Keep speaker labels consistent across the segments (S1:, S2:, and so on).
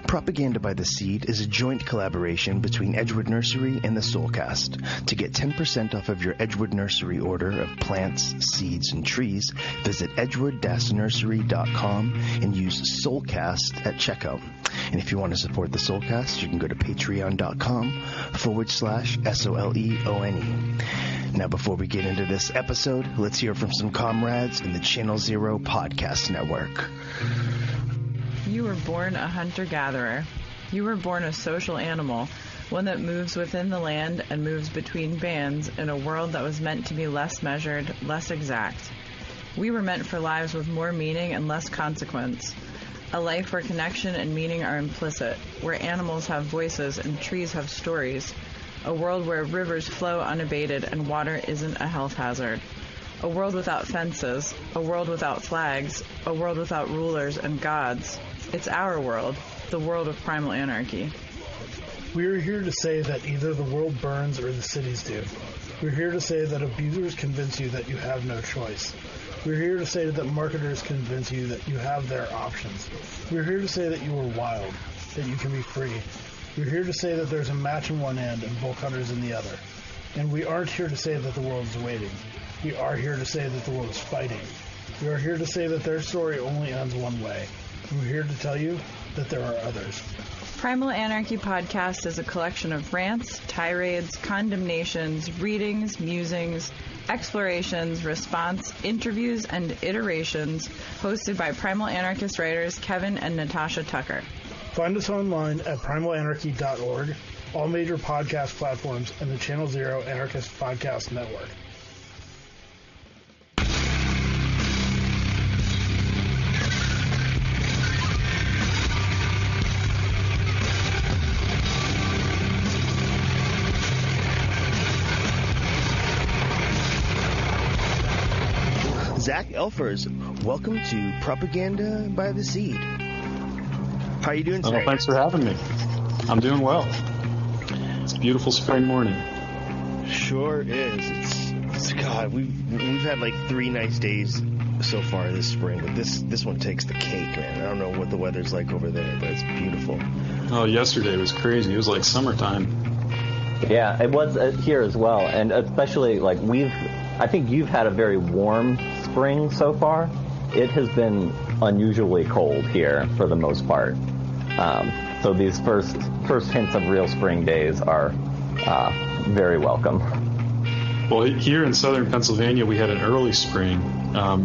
S1: Propaganda by the Seed is a joint collaboration between Edgewood Nursery and the Soulcast. To get 10% off of your Edgewood Nursery order of plants, seeds, and trees, visit edgewood-nursery.com and use Soulcast at checkout. And if you want to support the Soulcast, you can go to patreon.com/SOLEONE. Now, before we get into this episode, let's hear from some comrades in the Channel Zero Podcast Network.
S2: You were born a hunter-gatherer. You were born a social animal, one that moves within the land and moves between bands in a world that was meant to be less measured, less exact. We were meant for lives with more meaning and less consequence. A life where connection and meaning are implicit, where animals have voices and trees have stories. A world where rivers flow unabated and water isn't a health hazard. A world without fences, a world without flags, a world without rulers and gods. It's our world, the world of primal anarchy.
S3: We are here to say that either the world burns or the cities do. We're here to say that abusers convince you that you have no choice. We're here to say that marketers convince you that you have their options. We're here to say that you are wild, that you can be free. We're here to say that there's a match in one end and bulk hunters in the other. And we aren't here to say that the world is waiting. We are here to say that the world is fighting. We are here to say that their story only ends one way. And we're here to tell you that there are others.
S2: Primal Anarchy Podcast is a collection of rants, tirades, condemnations, readings, musings, explorations, response, interviews, and iterations hosted by Primal Anarchist writers Kevin and Natasha Tucker.
S3: Find us online at primalanarchy.org, all major podcast platforms, and the Channel Zero Anarchist Podcast Network.
S1: Zach Elfers, welcome to Propaganda by the Seed. How are you doing today?
S4: Oh, thanks for having me. I'm doing well. It's a beautiful spring morning.
S1: Sure is. It's God, we've had like 3 nice days so far this spring, but this one takes the cake, man. I don't know what the weather's like over there, but it's beautiful.
S4: Oh, yesterday was crazy. It was like summertime.
S5: Yeah, it was here as well, and especially like I think you've had a very warm spring so far. It has been unusually cold here for the most part. So these first hints of real spring days are very welcome.
S4: Well, here in southern Pennsylvania, we had an early spring.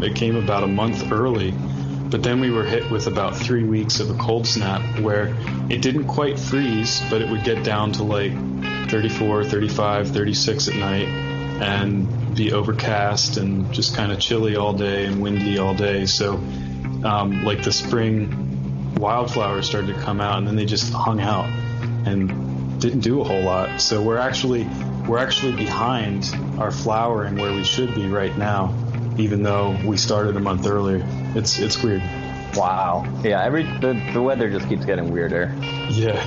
S4: It came about a month early, but then we were hit with about 3 weeks of a cold snap where it didn't quite freeze, but it would get down to like 34, 35, 36 at night and be overcast and just kind of chilly all day and windy all day. So like the spring wildflowers started to come out, and then they just hung out and didn't do a whole lot. So we're actually behind our flowering where we should be right now, even though we started a month earlier. It's weird.
S5: Wow. Yeah, the weather just keeps getting weirder.
S4: Yeah.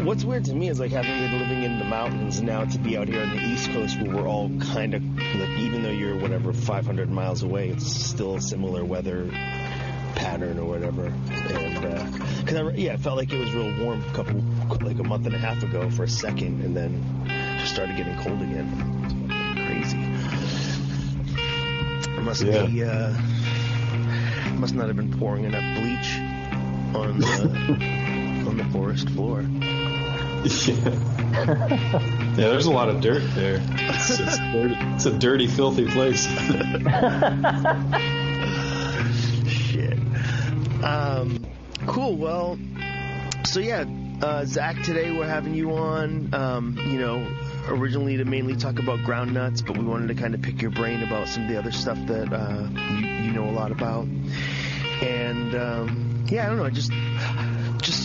S1: What's weird to me is like having been living in the mountains now to be out here on the East Coast where we're all kind of like, even though you're 500 miles away, it's still a similar weather pattern or whatever. And because it felt like it was real warm like a month and a half ago for a second, and then just started getting cold again. It's crazy. It must not have been pouring enough bleach on the forest floor.
S4: Yeah, there's a lot of dirt there. It's dirty. It's a dirty, filthy place.
S1: Shit. Cool. Well, so yeah, Zach, today we're having you on, originally to mainly talk about ground nuts, but we wanted to kind of pick your brain about some of the other stuff that you know a lot about. And, I don't know, just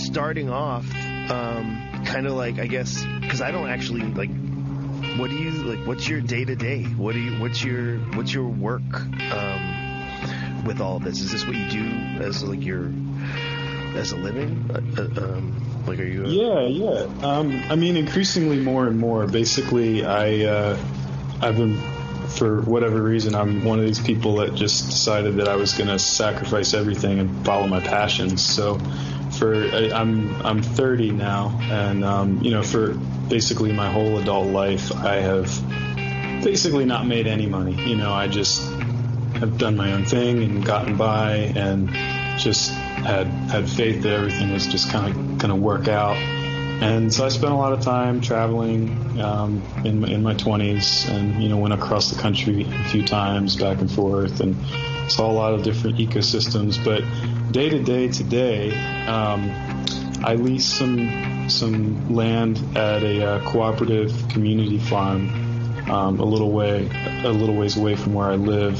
S1: starting off, kind of like, I guess, because I don't actually, like, what do you, like, what's your day-to-day? What's your work with all of this? Is this what you do as, like, as a living? Like, are you...
S4: Yeah. I mean, increasingly more and more. Basically, I've been for whatever reason, I'm one of these people that just decided that I was going to sacrifice everything and follow my passions. So I'm 30 now, and for basically my whole adult life, I have basically not made any money. I just have done my own thing and gotten by, and just had faith that everything was just kind of going to work out. And so I spent a lot of time traveling in my 20s, and went across the country a few times, back and forth, and saw a lot of different ecosystems. But day to day today, I lease some land at a cooperative community farm a little ways away from where I live.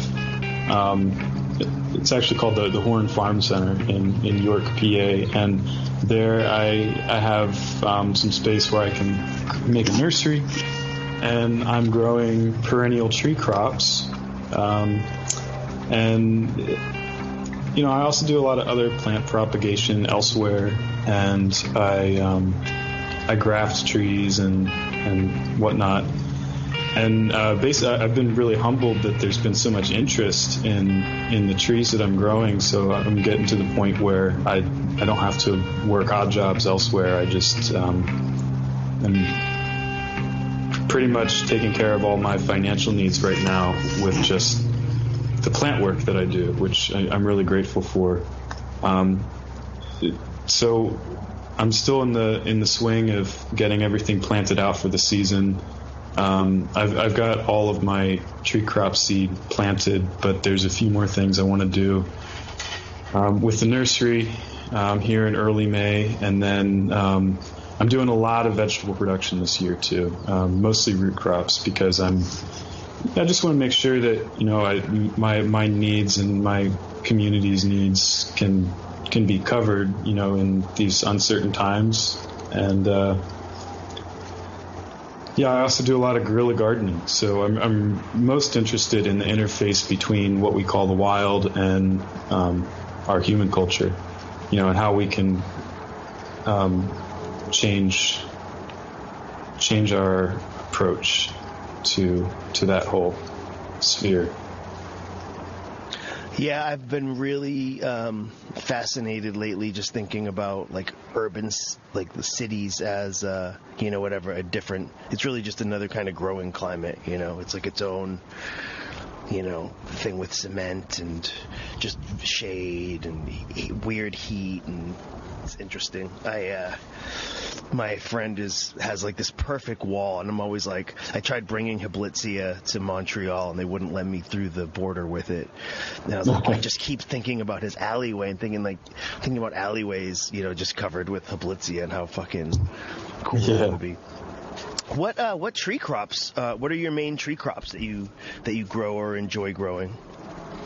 S4: It's actually called the Horn Farm Center in York, PA, and there I have some space where I can make a nursery, and I'm growing perennial tree crops, and I also do a lot of other plant propagation elsewhere, and I graft trees and whatnot. And basically, I've been really humbled that there's been so much interest in the trees that I'm growing. So I'm getting to the point where I don't have to work odd jobs elsewhere. I just am pretty much taking care of all my financial needs right now with just the plant work that I do, which I'm really grateful for. So I'm still in the swing of getting everything planted out for the season. I've got all of my tree crop seed planted, but there's a few more things I want to do with the nursery here in early May, and then I'm doing a lot of vegetable production this year too, mostly root crops, because I just want to make sure that my needs and my community's needs can be covered in these uncertain times. And I also do a lot of guerrilla gardening, so I'm most interested in the interface between what we call the wild and our human culture, and how we can change our approach to that whole sphere.
S1: Yeah, I've been really fascinated lately, just thinking about like the cities as a different. It's really just another kind of growing climate. It's like its own thing with cement and just shade and weird heat, and it's interesting. My friend has like this perfect wall, and I'm always like, I tried bringing Hibblitzia to Montreal, and they wouldn't let me through the border with it. And I was like, I just keep thinking about his alleyway and thinking about alleyways, just covered with Hibblitzia, and how fucking cool that would be. What tree crops? What are your main tree crops that you grow or enjoy growing?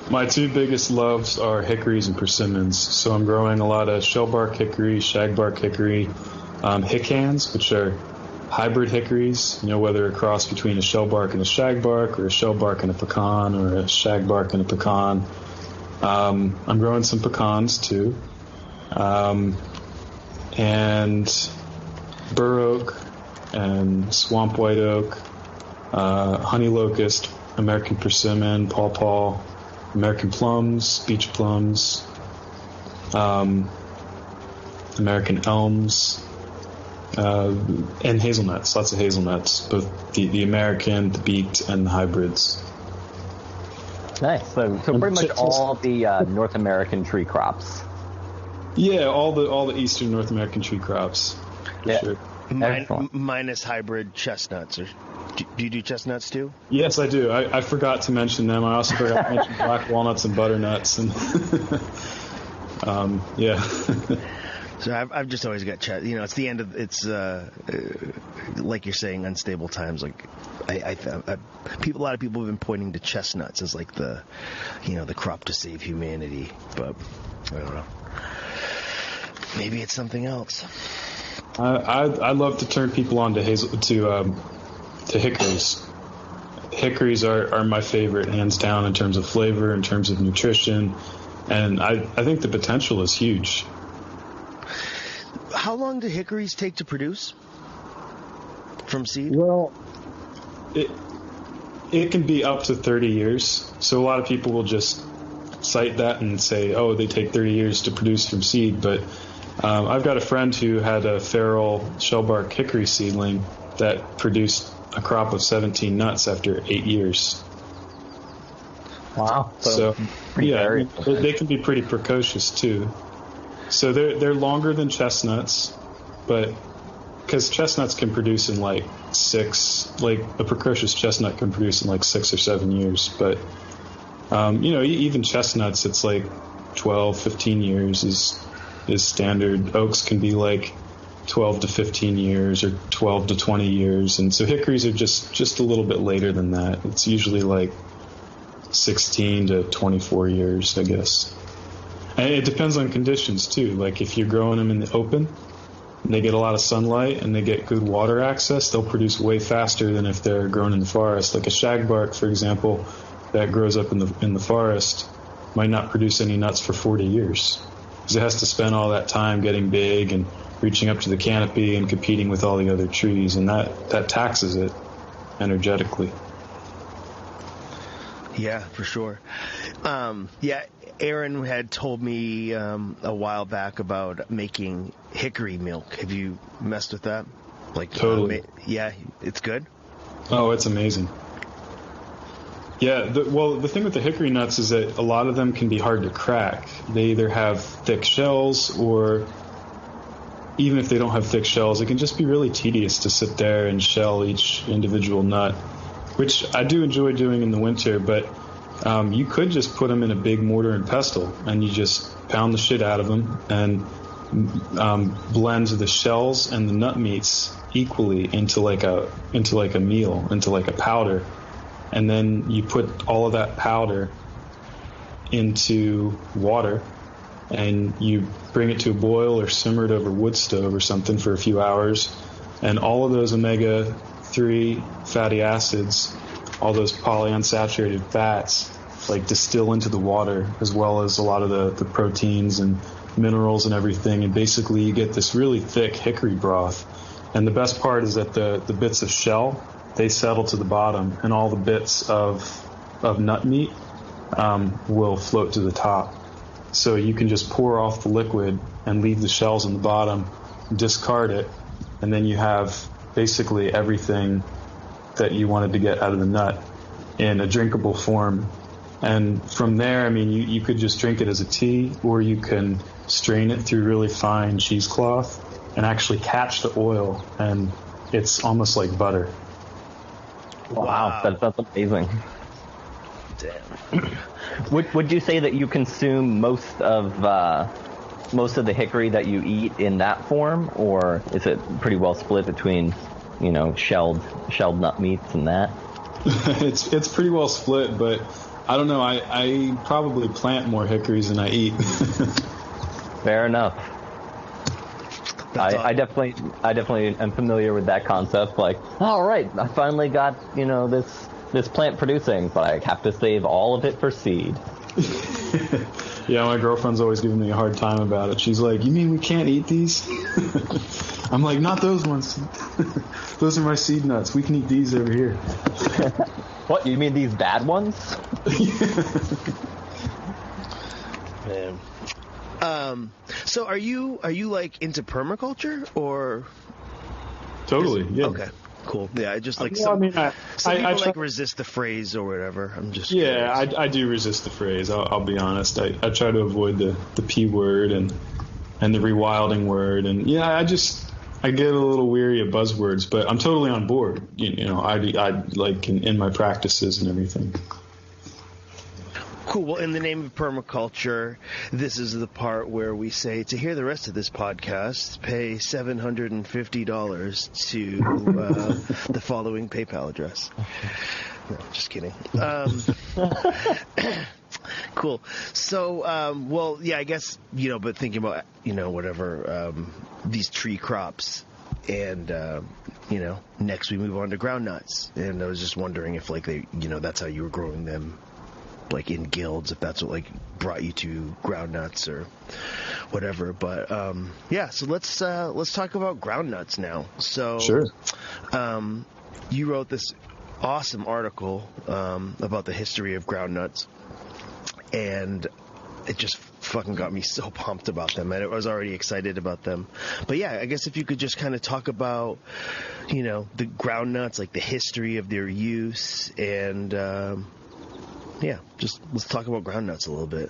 S4: My two biggest loves are hickories and persimmons. So I'm growing a lot of shellbark hickory, shagbark hickory, hickans, which are hybrid hickories, whether a cross between a shellbark and a shagbark, or a shellbark and a pecan, or a shagbark and a pecan. I'm growing some pecans too. And bur oak and swamp white oak, honey locust, American persimmon, pawpaw, American plums, beach plums, American elms, and hazelnuts, lots of hazelnuts, both the American, the beaked, and the hybrids.
S5: Nice. So pretty much all the North American tree crops.
S4: Yeah, all the Eastern North American tree crops. For sure.
S1: Minus hybrid chestnuts. Or do you do chestnuts too?
S4: Yes, I do. I forgot to mention them. I also forgot to mention black walnuts and butternuts. And yeah.
S1: So I've just always got it's the end of it's like you're saying, unstable times. Like a lot of people have been pointing to chestnuts as like the the crop to save humanity, but I don't know. Maybe it's something else.
S4: I'd love to turn people on to hickories. Hickories are my favorite, hands down, in terms of flavor, in terms of nutrition, and I think the potential is huge.
S1: How long do hickories take to produce from seed?
S4: Well, it can be up to 30 years. So a lot of people will just cite that and say, oh, they take 30 years to produce from seed. But I've got a friend who had a feral shellbark hickory seedling that produced a crop of 17 nuts after 8 years.
S5: Wow.
S4: So yeah, they can be pretty precocious too. So they're longer than chestnuts, but because chestnuts can produce in like a precocious chestnut can produce in like 6 or 7 years. But, even chestnuts, it's like 12, 15 years is standard. Oaks can be like 12 to 15 years or 12 to 20 years. And so hickories are just a little bit later than that. It's usually like 16 to 24 years, I guess. And it depends on conditions too. Like if you're growing them in the open, and they get a lot of sunlight and they get good water access, they'll produce way faster than if they're grown in the forest. Like a shagbark, for example, that grows up in the forest might not produce any nuts for 40 years because it has to spend all that time getting big and reaching up to the canopy and competing with all the other trees, and that taxes it energetically.
S1: Yeah, for sure. Aaron had told me a while back about making hickory milk. Have you messed with that? Like
S4: totally.
S1: Yeah, it's good.
S4: Oh, it's amazing. Yeah, the thing with the hickory nuts is that a lot of them can be hard to crack. They either have thick shells, or even if they don't have thick shells, it can just be really tedious to sit there and shell each individual nut, which I do enjoy doing in the winter, but you could just put them in a big mortar and pestle, and you just pound the shit out of them and blend the shells and the nut meats equally into like a meal, into like a powder. And then you put all of that powder into water, and you bring it to a boil or simmer it over wood stove or something for a few hours, and all of those omega-3 fatty acids, all those polyunsaturated fats, like distill into the water, as well as a lot of the proteins and minerals and everything, and basically you get this really thick hickory broth. And the best part is that the bits of shell, they settle to the bottom, and all the bits of nut meat will float to the top. So you can just pour off the liquid and leave the shells in the bottom, discard it, and then you have basically everything that you wanted to get out of the nut in a drinkable form. And from there, I mean, you could just drink it as a tea, or you can strain it through really fine cheesecloth and actually catch the oil, and it's almost like butter.
S5: Wow. That's amazing.
S1: Damn.
S5: Would you say that you consume most of the hickory that you eat in that form, or is it pretty well split between, shelled nut meats and that?
S4: It's pretty well split, but I don't know. I probably plant more hickories than I eat.
S5: Fair enough. I definitely am familiar with that concept. Like, all right, I finally got this plant producing, but I have to save all of it for seed.
S4: Yeah, my girlfriend's always giving me a hard time about it. She's like, "You mean we can't eat these?" I'm like, "Not those ones. Those are my seed nuts. We can eat these over here."
S5: What, you mean these bad ones?
S1: Man. So are you like into permaculture or?
S4: Totally. Yeah.
S1: Okay. Cool. Yeah, I just like
S4: some people
S1: like resist the phrase or whatever. I'm just
S4: I do resist the phrase. I'll be honest. I try to avoid the P word and the rewilding word, and I get a little weary of buzzwords, but I'm totally on board. I like in my practices and everything.
S1: Cool. Well, in the name of permaculture, this is the part where we say, to hear the rest of this podcast, pay $750 to the following PayPal address. No, just kidding. Cool. So, I guess, but thinking about, whatever, these tree crops, and, next we move on to ground nuts. And I was just wondering if, like, they, that's how you were growing them, like in guilds, if that's what like brought you to ground nuts or whatever. But so let's talk about ground nuts now. So
S4: sure.
S1: You wrote this awesome article about the history of groundnuts, and it just fucking got me so pumped about them. I was already excited about them. But yeah, I guess if you could just kind of talk about, you know, the groundnuts, like the history of their use, and yeah, just let's talk about groundnuts a little bit.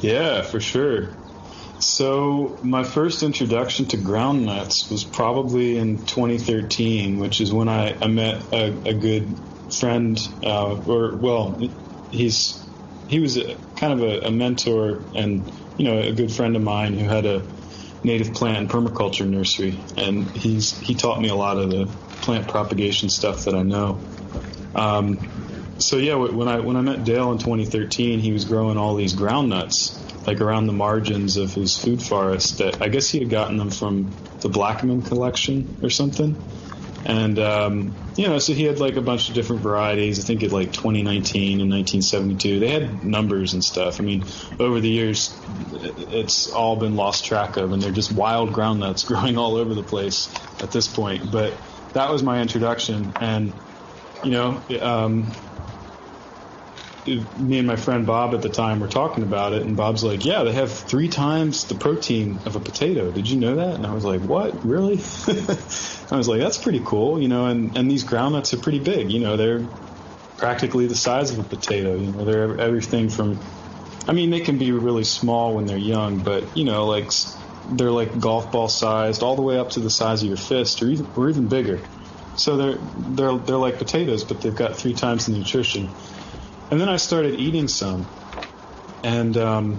S4: Yeah, for sure. So my first introduction to groundnuts was probably in 2013, which is when I met a good friend, he was kind of a mentor and, you know, a good friend of mine who had a native plant and permaculture nursery, and he taught me a lot of the plant propagation stuff that I know. So yeah, when I met Dale in 2013, he was growing all these groundnuts like around the margins of his food forest. That I guess he had gotten them from the Blackman collection or something. And you know, so he had like a bunch of different varieties. I think at like 2019 and 1972, they had numbers and stuff. I mean, over the years, it's all been lost track of, and they're just wild groundnuts growing all over the place at this point. But that was my introduction, and you know, me and my friend Bob at the time were talking about it, and Bob's like, yeah, they have 3 times the protein of a potato. Did you know that? And I was like, what? Really? I was like, that's pretty cool, you know, and these groundnuts are pretty big, you know, they're practically the size of a potato, you know, they're everything from, I mean, they can be really small when they're young, but, you know, like, they're like golf ball sized all the way up to the size of your fist or even bigger. So they're like potatoes, but they've got 3 times the nutrition. And then I started eating some, and I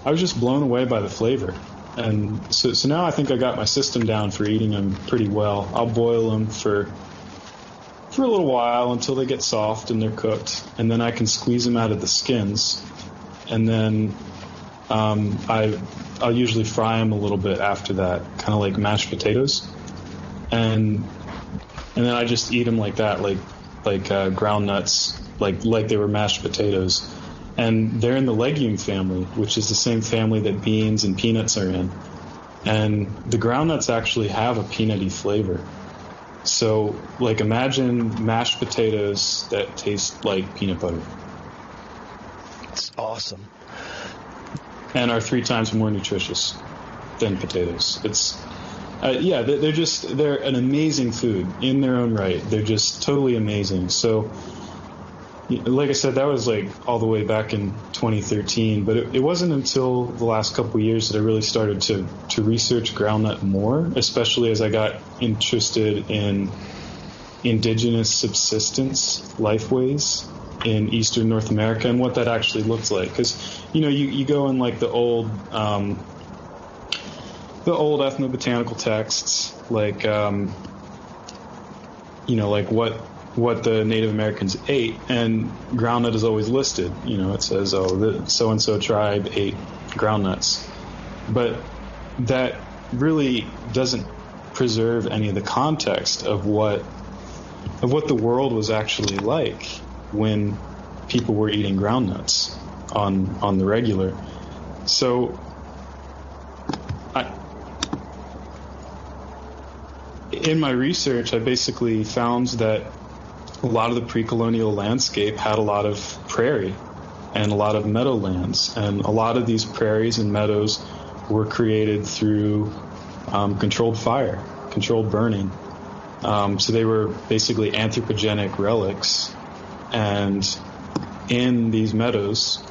S4: was just blown away by the flavor. And so now I think I got my system down for eating them pretty well. I'll boil them for a little while until they get soft and they're cooked, and then I can squeeze them out of the skins. And then I'll usually fry them a little bit after that, kind of like mashed potatoes. And then I just eat them like that, like ground nuts. Like they were mashed potatoes. And they're in the legume family, which is the same family that beans and peanuts are in. And the groundnuts actually have a peanutty flavor. So, like, imagine mashed potatoes that taste like peanut butter.
S1: It's awesome.
S4: And are 3 times more nutritious than potatoes. It's, yeah, they're an amazing food in their own right. They're just totally amazing. So, like I said, that was like all the way back in 2013, but it wasn't until the last couple of years that I really started to research groundnut more, especially as I got interested in indigenous subsistence lifeways in Eastern North America and what that actually looks like. Because, you know, you go in like the old ethnobotanical texts, like, you know, like what the Native Americans ate, and groundnut is always listed. You know, it says, oh, the so-and-so tribe ate groundnuts. But that really doesn't preserve any of the context of what the world was actually like when people were eating groundnuts on the regular. So in my research, I basically found that a lot of the pre-colonial landscape had a lot of prairie and a lot of meadowlands, and a lot of these prairies and meadows were created through controlled fire, controlled burning. So they were basically anthropogenic relics, and in these meadows,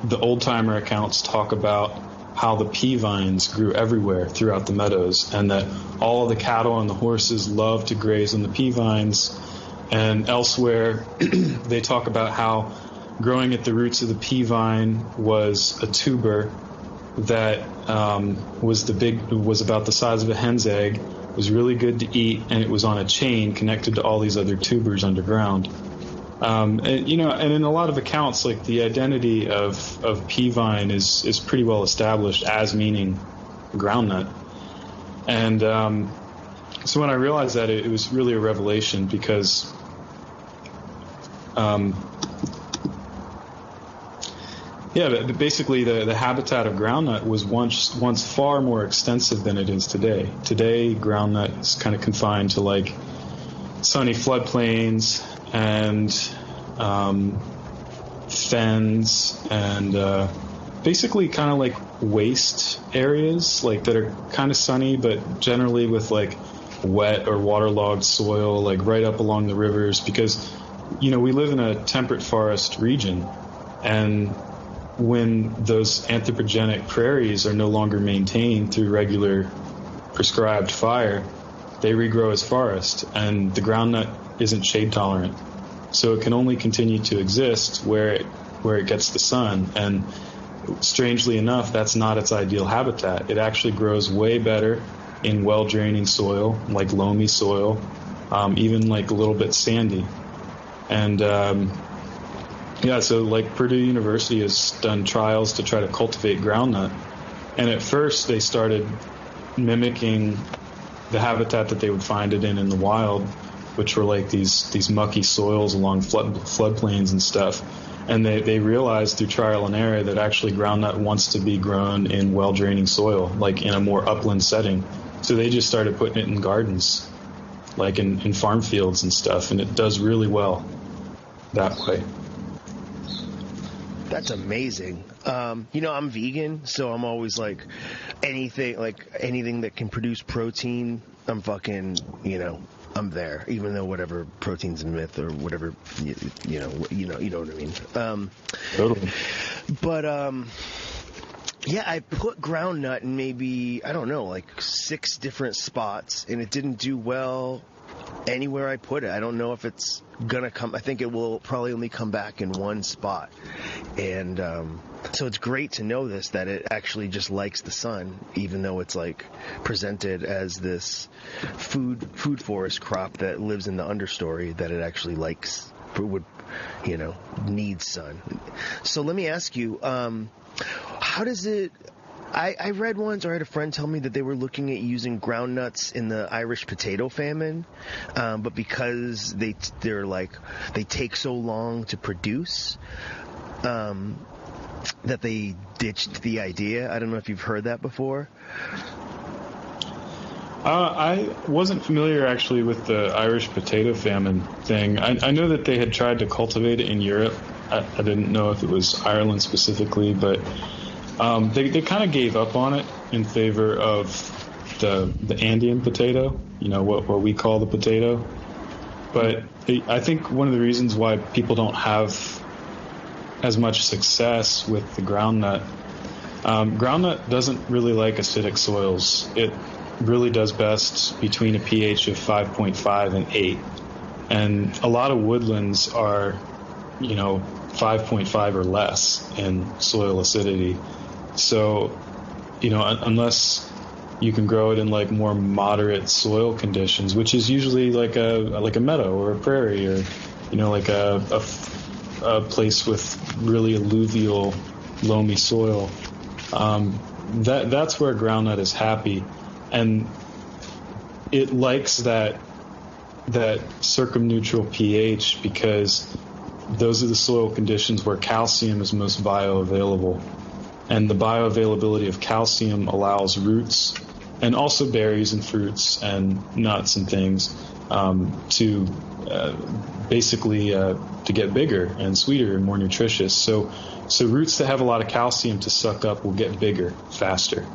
S4: the old-timer accounts talk about how the pea vines grew everywhere throughout the meadows, and that all of the cattle and the horses loved to graze on the pea vines. And elsewhere, they talk about how growing at the roots of the pea vine was a tuber that was about the size of a hen's egg, was really good to eat, and it was on a chain connected to all these other tubers underground. And, you know, and in a lot of accounts, like the identity of pea vine is pretty well established as meaning groundnut. And so when I realized that, it was really a revelation, because Yeah, but basically the habitat of groundnut was once far more extensive than it is today. Today, groundnut is kind of confined to like sunny floodplains and fens and basically kind of like waste areas, like that are kind of sunny, but generally with like wet or waterlogged soil, like right up along the rivers, because we live in a temperate forest region, and when those anthropogenic prairies are no longer maintained through regular prescribed fire, they regrow as forest, and the groundnut isn't shade tolerant, so it can only continue to exist where it gets the sun. And strangely enough, that's not its ideal habitat. It actually grows way better in well-draining soil, like loamy soil, even like a little bit sandy. And so like Purdue University has done trials to try to cultivate groundnut, and at first they started mimicking the habitat that they would find it in the wild, which were like these mucky soils along floodplains and stuff. And they realized through trial and error that actually groundnut wants to be grown in well-draining soil, like in a more upland setting. So they just started putting it in gardens, like in farm fields and stuff, and it does really well that way.
S1: That's amazing. I'm vegan, so I'm always like anything that can produce protein, I'm fucking, I'm there, even though whatever protein's a myth or whatever, you know what I mean.
S4: Totally.
S1: But yeah, I put groundnut in maybe, I don't know, like 6 different spots, and it didn't do well anywhere I put it. I don't know if it's gonna come. I think it will probably only come back in one spot, and so it's great to know that it actually just likes the sun, even though it's like presented as this food forest crop that lives in the understory, that it actually needs sun. So let me ask you, how does it? I read once, or I had a friend tell me that they were looking at using groundnuts in the Irish potato famine, but because they take so long to produce, that they ditched the idea. I don't know if you've heard that before.
S4: I wasn't familiar actually with the Irish potato famine thing. I know that they had tried to cultivate it in Europe. I didn't know if it was Ireland specifically, but they kind of gave up on it in favor of the Andean potato, what we call the potato. But I think one of the reasons why people don't have as much success with the groundnut, groundnut doesn't really like acidic soils. It really does best between a pH of 5.5 and 8. And a lot of woodlands are, 5.5 or less in soil acidity. So, unless you can grow it in like more moderate soil conditions, which is usually like a meadow or a prairie, or like a place with really alluvial, loamy soil, that's where groundnut is happy, and it likes that circumneutral pH, because those are the soil conditions where calcium is most bioavailable. And the bioavailability of calcium allows roots, and also berries and fruits and nuts and things, to basically to get bigger and sweeter and more nutritious. So roots that have a lot of calcium to suck up will get bigger faster.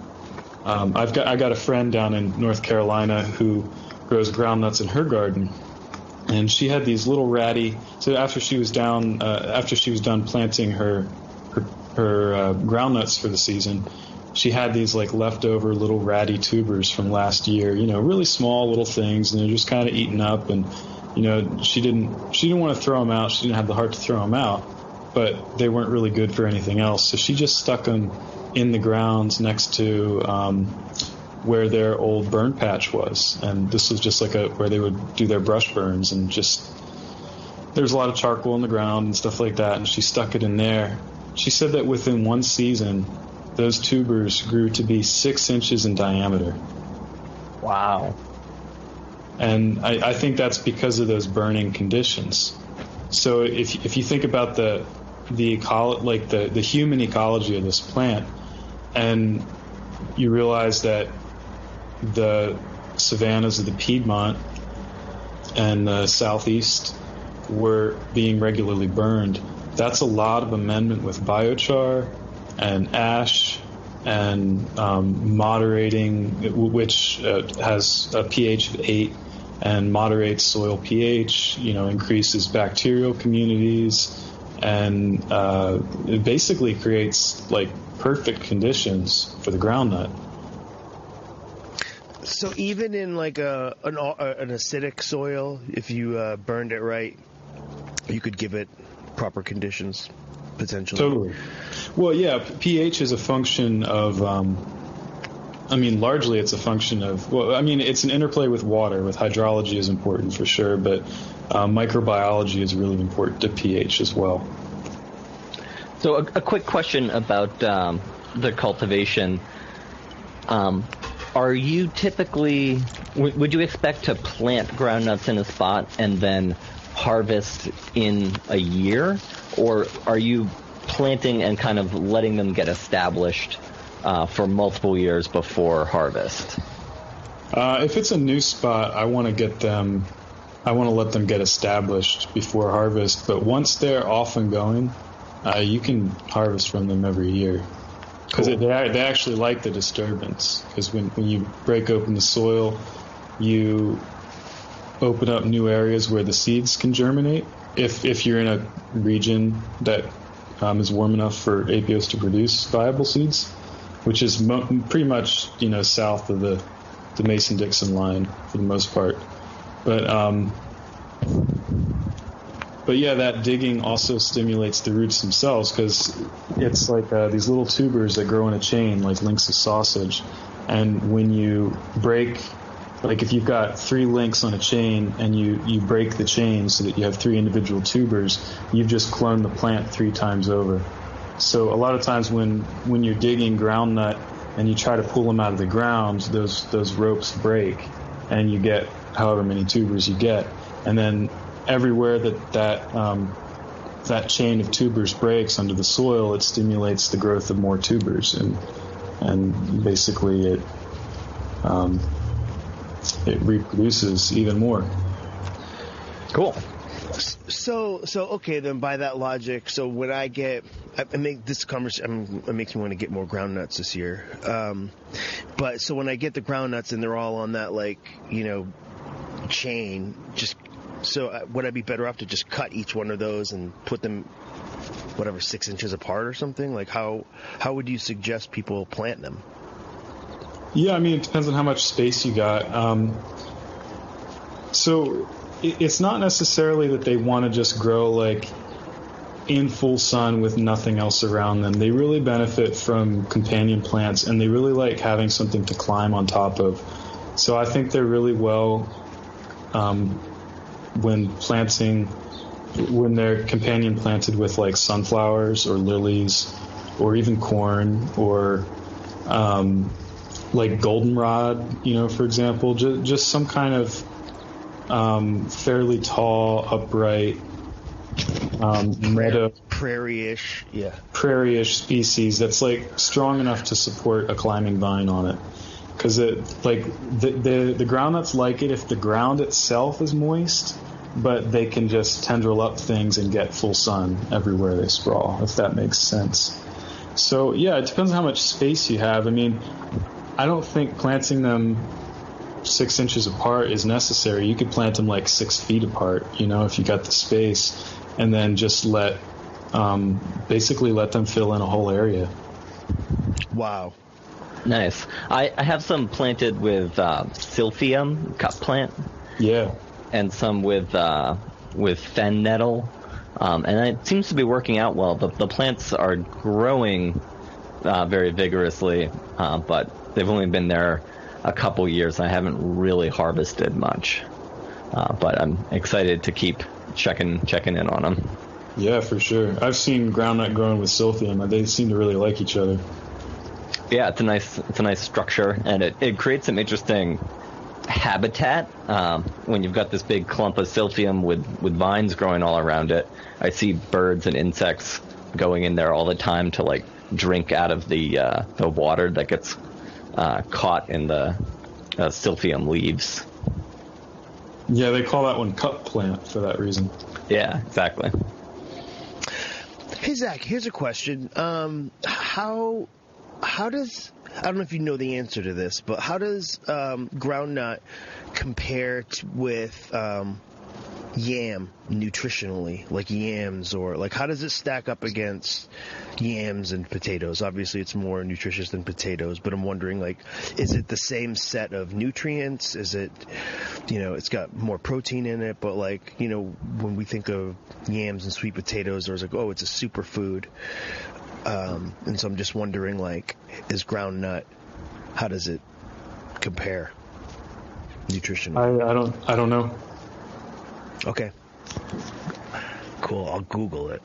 S4: I got a friend down in North Carolina who grows groundnuts in her garden, and she had these little ratty. So after she was done planting her groundnuts for the season, she had these like leftover little ratty tubers from last year, really small little things, and they're just kind of eaten up. And she didn't want to throw them out. She didn't have the heart to throw them out, but they weren't really good for anything else. So she just stuck them in the grounds next to where their old burn patch was, and this was just like where they would do their brush burns, and just there's a lot of charcoal in the ground and stuff like that, and she stuck it in there. She said that within one season, those tubers grew to be 6 inches in diameter.
S5: Wow.
S4: And I think that's because of those burning conditions. So if you think about the the human ecology of this plant, and you realize that the savannas of the Piedmont and the southeast were being regularly burned. That's a lot of amendment with biochar and ash and moderating, which has a pH of 8 and moderates soil pH, increases bacterial communities, and it basically creates like perfect conditions for the groundnut.
S1: So even in like an acidic soil, if you burned it right, you could give it proper conditions, potentially.
S4: Totally. Well, yeah, pH is a function of, largely it's a function of, it's an interplay with water. With hydrology is important for sure, but microbiology is really important to pH as well.
S5: So a quick question about the cultivation. Are you typically, would you expect to plant groundnuts in a spot and then harvest in a year? Or are you planting and kind of letting them get established for multiple years before harvest?
S4: If it's a new spot, I want to let them get established before harvest. But once they're off and going, you can harvest from them every year. Because they actually like the disturbance. Because when you break open the soil, you open up new areas where the seeds can germinate. If you're in a region that is warm enough for apios to produce viable seeds, which is pretty much south of the Mason-Dixon line for the most part. But yeah, that digging also stimulates the roots themselves, because it's like these little tubers that grow in a chain like links of sausage. And when you break, like if you've got 3 links on a chain and you break the chain so that you have 3 individual tubers, you've just cloned the plant 3 times over. So a lot of times when you're digging groundnut and you try to pull them out of the ground, those ropes break and you get however many tubers you get. And then everywhere that chain of tubers breaks under the soil, it stimulates the growth of more tubers, and basically it reproduces even more.
S5: Cool.
S1: So okay, then by that logic, so when I make this conversation, it makes me want to get more groundnuts this year. But so when I get the groundnuts and they're all on that chain, so would I be better off to just cut each one of those and put them 6 inches apart or something? Like how would you suggest people plant them?
S4: Yeah, it depends on how much space you got. So it's not necessarily that they want to just grow like in full sun with nothing else around them. They really benefit from companion plants, and they really like having something to climb on top of. So I think they're really well when they're companion planted with like sunflowers or lilies or even corn or like goldenrod, for example, just some kind of fairly tall, upright meadow,
S1: prairie-ish
S4: species that's like strong enough to support a climbing vine on it. Because the groundnuts like it if the ground itself is moist, but they can just tendril up things and get full sun everywhere they sprawl, if that makes sense. So yeah, it depends on how much space you have. I don't think planting them 6 inches apart is necessary. You could plant them like 6 feet apart, if you got the space, and then just basically let them fill in a whole area.
S1: Wow.
S5: Nice. I have some planted with silphium, cup plant.
S4: Yeah.
S5: And some with fen nettle. And it seems to be working out well. The plants are growing very vigorously, but they've only been there a couple years. I haven't really harvested much. But I'm excited to keep checking in on them.
S4: Yeah, for sure. I've seen groundnut growing with silphium. They seem to really like each other.
S5: Yeah, it's a nice structure, and it creates some interesting habitat when you've got this big clump of silphium with vines growing all around it. I see birds and insects going in there all the time to like drink out of the water that gets caught in the silphium leaves.
S4: Yeah, they call that one cup plant for that reason.
S5: Yeah, exactly.
S1: Hey Zach, here's a question. How does, I don't know if you know the answer to this, but how does groundnut compare with yam nutritionally, like yams, or like how does it stack up against yams and potatoes? Obviously it's more nutritious than potatoes, but I'm wondering, like, is it the same set of nutrients? Is it, it's got more protein in it, but like, when we think of yams and sweet potatoes, there's like, oh, it's a superfood. And so I'm just wondering, like, is groundnut, how does it compare nutritionally?
S4: I don't know.
S1: Okay. Cool. I'll Google it.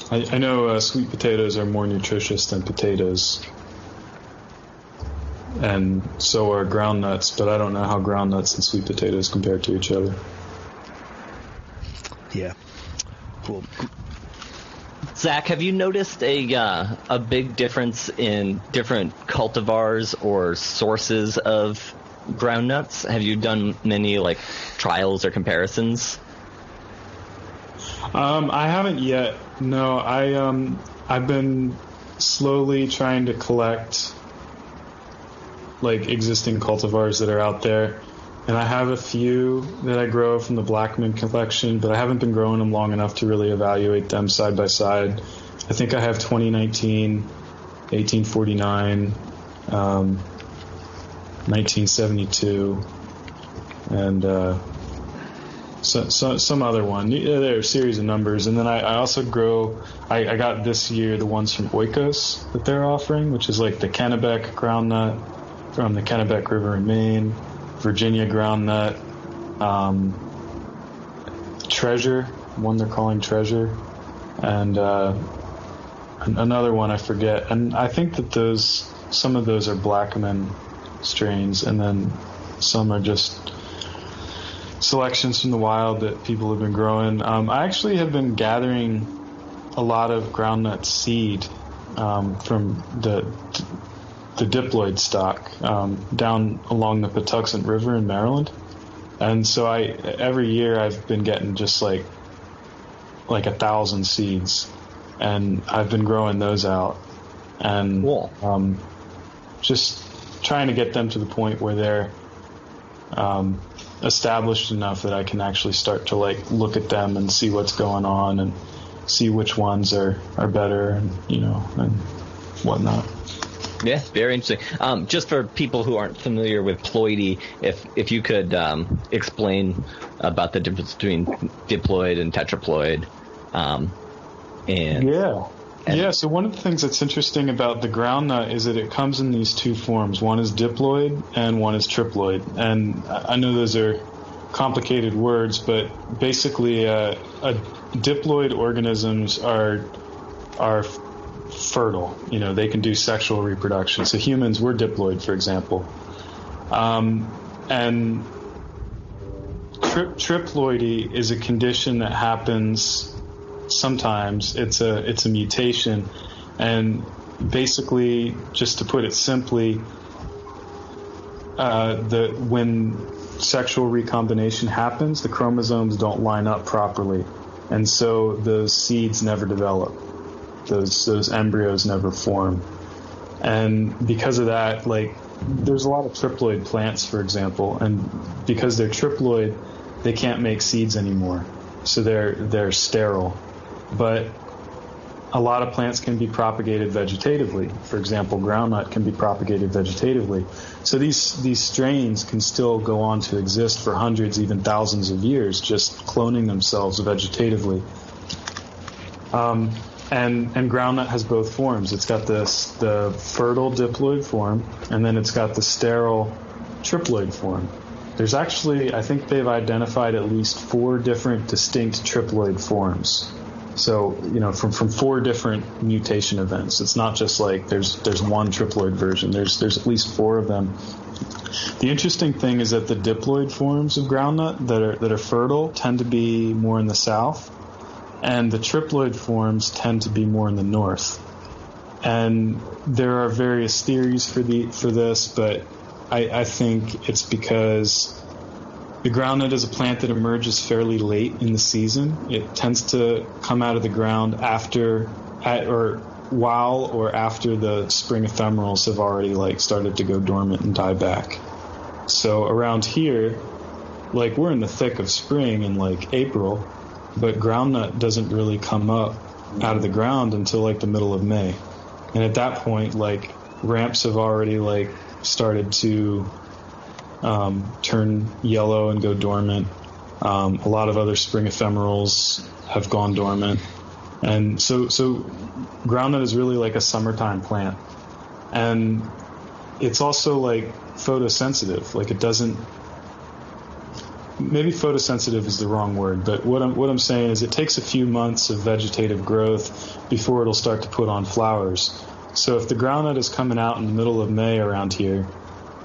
S4: I know sweet potatoes are more nutritious than potatoes, and so are groundnuts, but I don't know how groundnuts and sweet potatoes compare to each other.
S1: Yeah. Cool.
S5: Zach, have you noticed a big difference in different cultivars or sources of groundnuts? Have you done many like trials or comparisons?
S4: I haven't yet. No, I've been slowly trying to collect like existing cultivars that are out there, and I have a few that I grow from the Blackman collection, but I haven't been growing them long enough to really evaluate them side by side. I think I have 2019, 1849, 1972, and some other one. There are a series of numbers, and then I also grow. I got this year the ones from Oikos that they're offering, which is like the Kennebec groundnut from the Kennebec River in Maine, Virginia groundnut, Treasure, one they're calling Treasure, and another one I forget. And I think that some of those are Blackman strains, and then some are just selections from the wild that people have been growing. I actually have been gathering a lot of groundnut seed from the Diploid stock down along the Patuxent River in Maryland, and so every year I've been getting just like 1,000 seeds, and I've been growing those out, and
S5: cool.
S4: Just trying to get them to the point where they're established enough that I can actually start to like look at them and see what's going on and see which ones are better, and and whatnot.
S5: Yeah, very interesting. Just for people who aren't familiar with ploidy, if you could explain about the difference between diploid and tetraploid.
S4: Yeah, so one of the things that's interesting about the groundnut is that it comes in these two forms. One is diploid and one is triploid. And I know those are complicated words, but basically diploid organisms are fertile. They can do sexual reproduction. So humans, we're diploid, for example. And triploidy is a condition that happens sometimes. It's a mutation, and basically, just to put it simply, when sexual recombination happens, the chromosomes don't line up properly, and so those seeds never develop. Those embryos never form, and because of that, like, there's a lot of triploid plants, for example, and because they're triploid, they can't make seeds anymore, so they're sterile. But a lot of plants can be propagated vegetatively. For example, groundnut can be propagated vegetatively. So these strains can still go on to exist for hundreds, even thousands of years, just cloning themselves vegetatively. And groundnut has both forms. It's got the fertile diploid form, and then it's got the sterile triploid form. There's actually, I think they've identified at least 4 different distinct triploid forms. So, from 4 different mutation events. It's not just like there's one triploid version. There's at least 4 of them. The interesting thing is that the diploid forms of groundnut that are fertile tend to be more in the south, and the triploid forms tend to be more in the north. And there are various theories for this, but I think it's because the groundnut is a plant that emerges fairly late in the season. It tends to come out of the ground while or after the spring ephemerals have already started to go dormant and die back. So around here, we're in the thick of spring in April, but groundnut doesn't really come up out of the ground until the middle of May. And at that point, ramps have already started to turn yellow and go dormant. A lot of other spring ephemerals have gone dormant. And so groundnut is really a summertime plant. And it's also photosensitive. It doesn't, maybe photosensitive is the wrong word, but what I'm saying is it takes a few months of vegetative growth before it'll start to put on flowers. So if the groundnut is coming out in the middle of May around here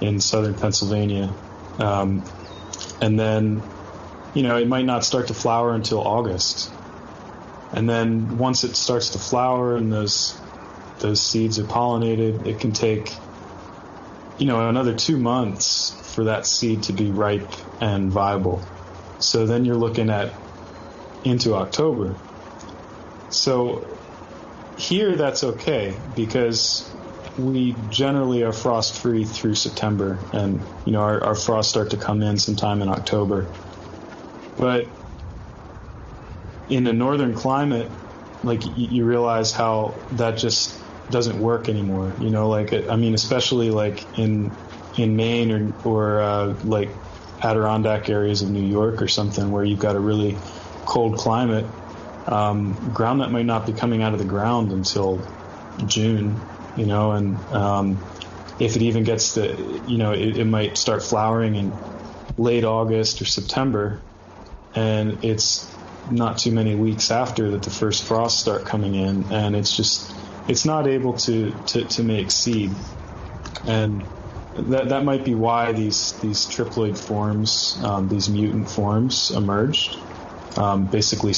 S4: in southern Pennsylvania, and then, it might not start to flower until August. And then once it starts to flower and those seeds are pollinated, it can take, another 2 months for that seed to be ripe and viable. So then you're looking at into October. So here that's okay because we generally are frost free through September, and our frosts start to come in sometime in October. But in a northern climate, you realize how that just doesn't work anymore. Especially in Maine or Adirondack areas of New York or something where you've got a really cold climate. Groundnut might not be coming out of the ground until June, and if it even gets it might start flowering in late August or September, and it's not too many weeks after that the first frosts start coming in, and it's not able to make seed. And that might be why these triploid forms, these mutant forms emerged. Basically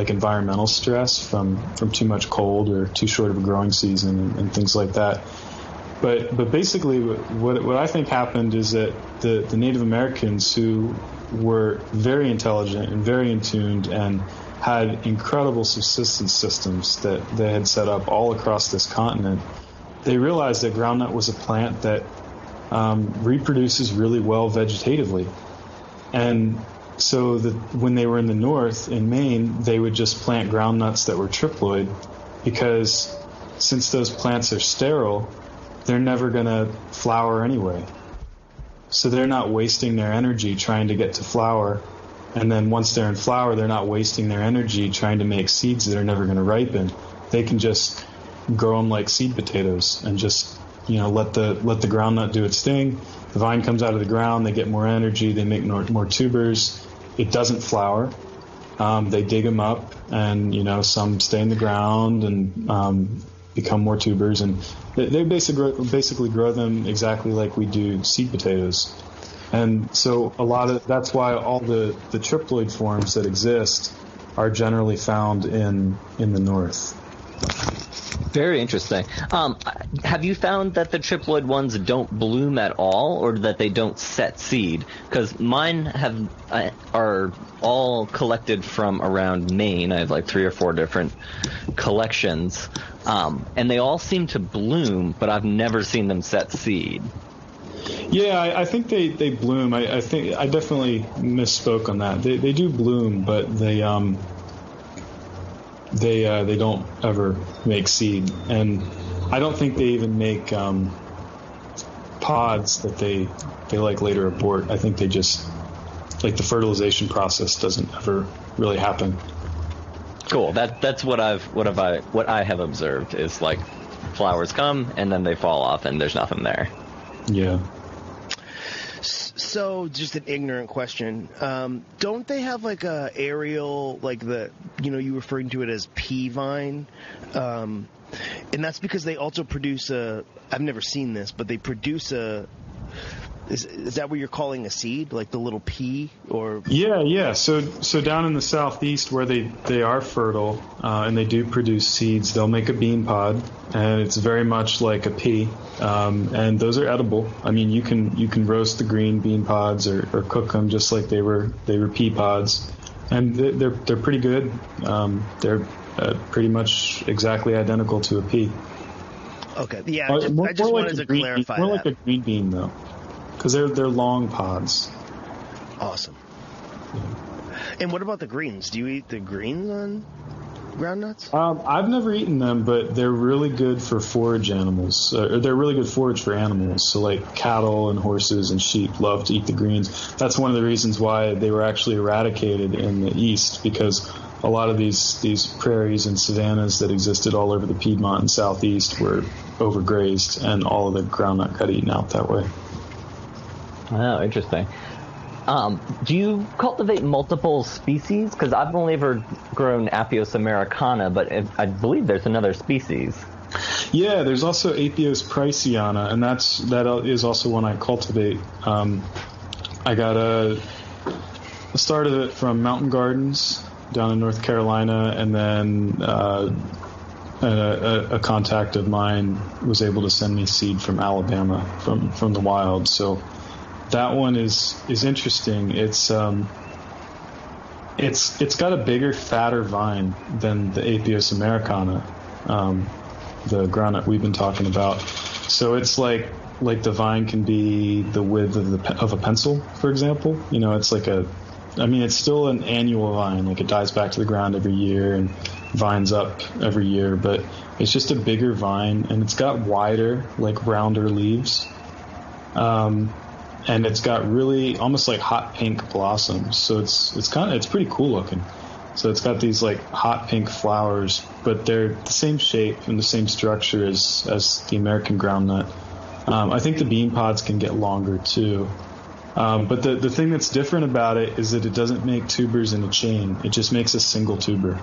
S4: environmental stress from too much cold or too short of a growing season and things like that. But basically what I think happened is that the Native Americans, who were very intelligent and very in tuned and had incredible subsistence systems that they had set up all across this continent, they realized that groundnut was a plant that reproduces really well vegetatively. And so when they were in the north, in Maine, they would just plant groundnuts that were triploid because since those plants are sterile, they're never going to flower anyway. So they're not wasting their energy trying to get to flower. And then once they're in flower, they're not wasting their energy trying to make seeds that are never going to ripen. They can just grow them like seed potatoes and just, let the groundnut do its thing. The vine comes out of the ground, they get more energy, they make more tubers. It doesn't flower. They dig them up, and some stay in the ground and become more tubers, and they basically grow them exactly like we do seed potatoes. And so that's why all the triploid forms that exist are generally found in the north.
S5: Very interesting. Have you found that the triploid ones don't bloom at all, or that they don't set seed? Because mine are all collected from around Maine. I have 3 or 4 different collections, and they all seem to bloom, but I've never seen them set seed.
S4: Yeah, I think they bloom. I think I definitely misspoke on that. They do bloom, but they don't ever make seed, and I don't think they even make pods that they later abort. I think they just the fertilization process doesn't ever really happen.
S5: Cool. That's what I have observed is flowers come and then they fall off and there's nothing there.
S4: Yeah.
S1: So, just an ignorant question. Don't they have a aerial, you referring to it as pea vine? And that's because they also produce I've never seen this, but they produce a Is that what you're calling a seed, like the little pea, or?
S4: Yeah. So down in the southeast where they are fertile and they do produce seeds, they'll make a bean pod, and it's very much like a pea. And those are edible. I mean, you can roast the green bean pods or cook them just like they were pea pods, and they're pretty good. They're pretty much exactly identical to a pea.
S1: Okay. Yeah. I just wanted to clarify
S4: more
S1: that.
S4: like a green bean though. Because they're long pods.
S1: Awesome. Yeah. And what about the greens? Do you eat the greens on groundnuts?
S4: I've never eaten them, but they're really good for forage animals. They're really good forage for animals. So like cattle and horses and sheep love to eat the greens. That's one of the reasons why they were actually eradicated in the east, because a lot of these prairies and savannas that existed all over the Piedmont and southeast were overgrazed, and all of the groundnut got eaten out that way.
S5: Oh, interesting. Do you cultivate multiple species? Because I've only ever grown apios americana, but I believe there's another species.
S4: Yeah, there's also apios priceana, and that is also one I cultivate. I got a start of it from Mountain Gardens down in North Carolina, and then a contact of mine was able to send me seed from Alabama, from the wild. So that one is interesting. It's got a bigger, fatter vine than the apios americana, the groundnut we've been talking about. So it's like the vine can be the width of a pencil, for example. You know, it's it's still an annual vine. Like, it dies back to the ground every year and vines up every year, but it's just a bigger vine, and it's got wider, like rounder leaves. And it's got really almost like hot pink blossoms. So it's pretty cool looking. So it's got these like hot pink flowers, but they're the same shape and the same structure as the American groundnut. I think the bean pods can get longer too. But the thing that's different about it is that it doesn't make tubers in a chain. It just makes a single tuber.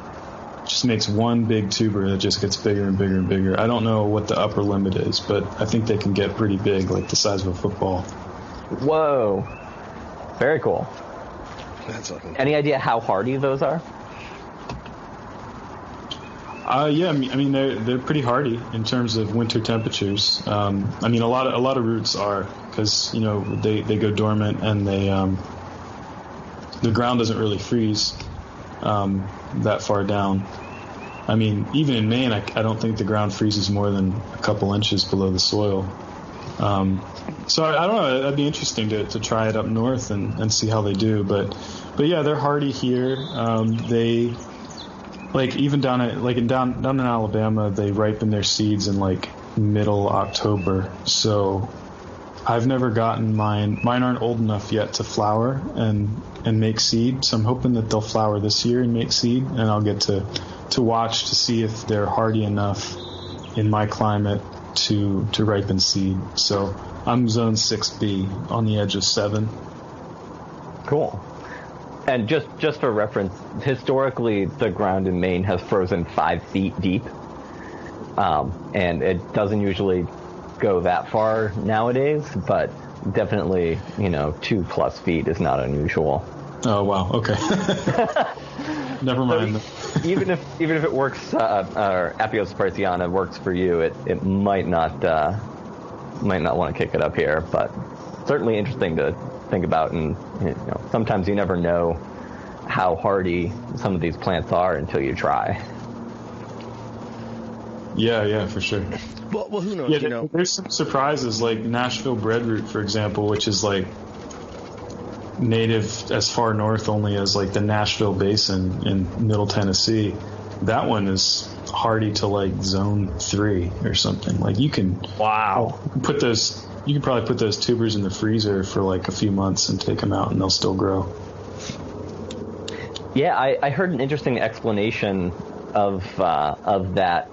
S4: It just makes one big tuber that just gets bigger and bigger and bigger. I don't know what the upper limit is, but I think they can get pretty big, like the size of a football.
S5: Whoa. Very cool.
S1: That's fucking cool.
S5: Any idea how hardy those are?
S4: Yeah, I mean they're pretty hardy in terms of winter temperatures. I mean a lot of roots are, because they go dormant, and the ground doesn't really freeze that far down. I mean, even in Maine, I don't think the ground freezes more than a couple inches below the soil. So I don't know. That'd be interesting to try it up north and see how they do. But yeah, they're hardy here. They even down in Alabama, they ripen their seeds in like middle October. So I've never gotten mine. Mine aren't old enough yet to flower and make seed. So I'm hoping that they'll flower this year and make seed, and I'll get to watch to see if they're hardy enough in my climate to ripen seed. So I'm zone 6B on the edge of 7.
S5: Cool. And just for reference, historically the ground in Maine has frozen 5 feet deep, and it doesn't usually go that far nowadays, but definitely 2+ feet is not unusual.
S4: Oh wow, okay. Never mind.
S5: So even if it works, or apios priceana works for you, it might not want to kick it up here, but certainly interesting to think about. And sometimes you never know how hardy some of these plants are until you try.
S4: Yeah, for sure.
S1: Well, who knows?
S4: Yeah, there's some surprises, like Nashville breadroot, for example, which is like native as far north only as like the Nashville Basin in Middle Tennessee. That one is hardy to like zone 3 or something. Like you can probably put those tubers in the freezer for like a few months and take them out, and they'll still grow.
S5: Yeah, I heard an interesting explanation of that,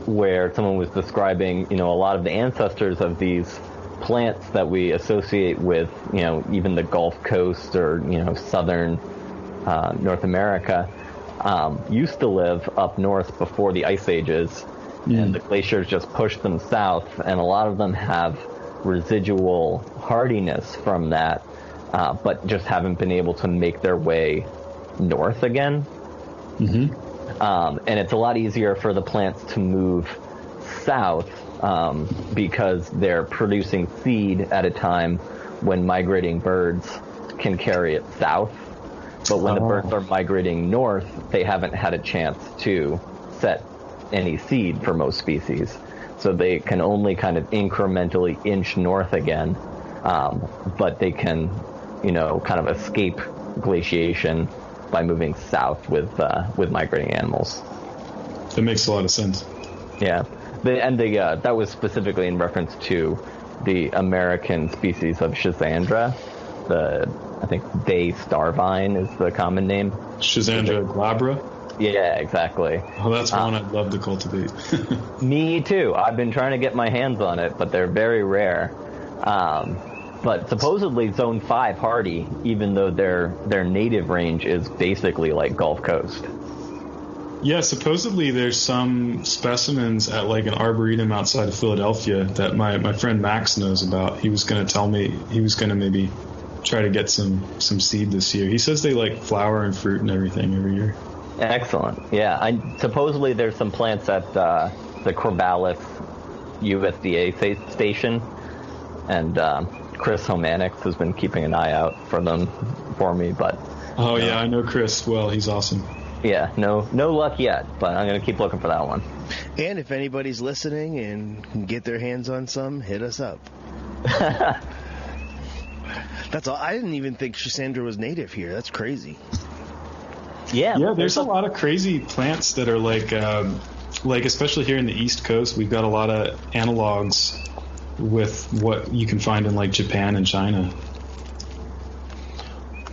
S5: where someone was describing a lot of the ancestors of these plants that we associate with even the Gulf Coast or southern North America used to live up north before the ice ages, and the glaciers just pushed them south, and a lot of them have residual hardiness from that, but just haven't been able to make their way north again. And it's a lot easier for the plants to move south because they're producing seed at a time when migrating birds can carry it south. But when the birds are migrating north, they haven't had a chance to set any seed for most species. So they can only kind of incrementally inch north again, but they can, kind of escape glaciation by moving south with migrating animals.
S4: That makes a lot of sense.
S5: Yeah, that was specifically in reference to the American species of Schizandra. I think day starvine is the common name.
S4: Schizandra glabra?
S5: Yeah, exactly.
S4: Oh, that's one I'd love to cultivate.
S5: Me too. I've been trying to get my hands on it, but they're very rare. But supposedly Zone 5 hardy, even though their native range is basically like Gulf Coast.
S4: Yeah, supposedly there's some specimens at like an arboretum outside of Philadelphia that my friend Max knows about. He was going to tell me he was going to maybe try to get some seed this year. He says they like flower and fruit and everything every year.
S5: Excellent. Yeah, supposedly there's some plants at the Corvallis USDA station, and Chris Homanix has been keeping an eye out for them for me. But
S4: yeah, I know Chris well. He's awesome.
S5: Yeah, no luck yet, but I'm going to keep looking for that one.
S1: And if anybody's listening and can get their hands on some, hit us up. That's all. I didn't even think Schizandra was native here. That's crazy.
S5: Yeah,
S4: there's a lot of crazy plants that are like especially here in the East Coast, we've got a lot of analogs with what you can find in like Japan and China.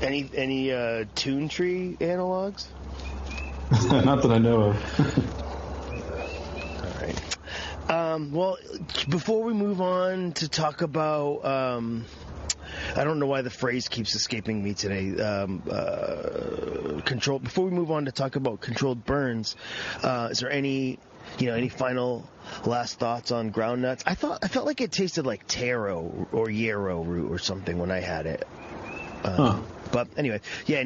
S1: Any tune tree analogs?
S4: Not that I know of.
S1: All right. Well, before we move on to talk about, I don't know why the phrase keeps escaping me today. Before we move on to talk about controlled burns, is there any final last thoughts on groundnuts? I felt like it tasted like taro or yarrow root or something when I had it. But anyway, yeah.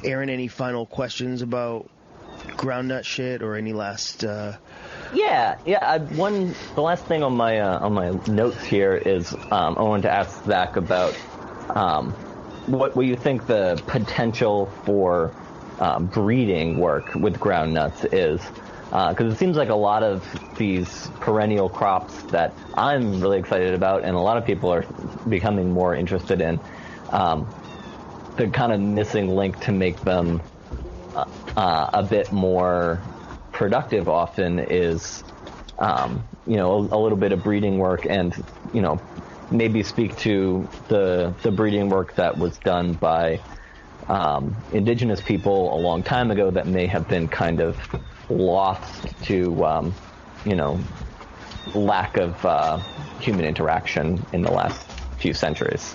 S1: Aaron, any final questions about groundnut shit or any last? The last thing on my notes here is I wanted to ask Zach about what you think the potential for breeding work with groundnuts is, because it seems like a lot of these perennial crops that I'm really excited about and a lot of people are becoming more interested in. The kind of missing link to make them a bit more productive often is, a little bit of breeding work, and maybe speak to the breeding work that was done by indigenous people a long time ago that may have been kind of lost to lack of human interaction in the last few centuries.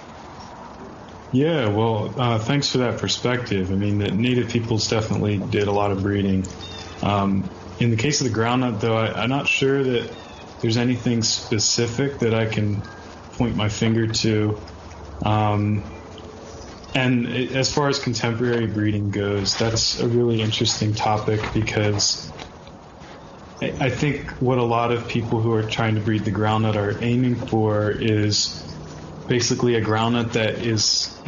S4: Yeah, well, thanks for that perspective. I mean, the native peoples definitely did a lot of breeding. In the case of the groundnut, though, I'm not sure that there's anything specific that I can point my finger to. And as far as contemporary breeding goes, that's a really interesting topic, because I think what a lot of people who are trying to breed the groundnut are aiming for is basically a groundnut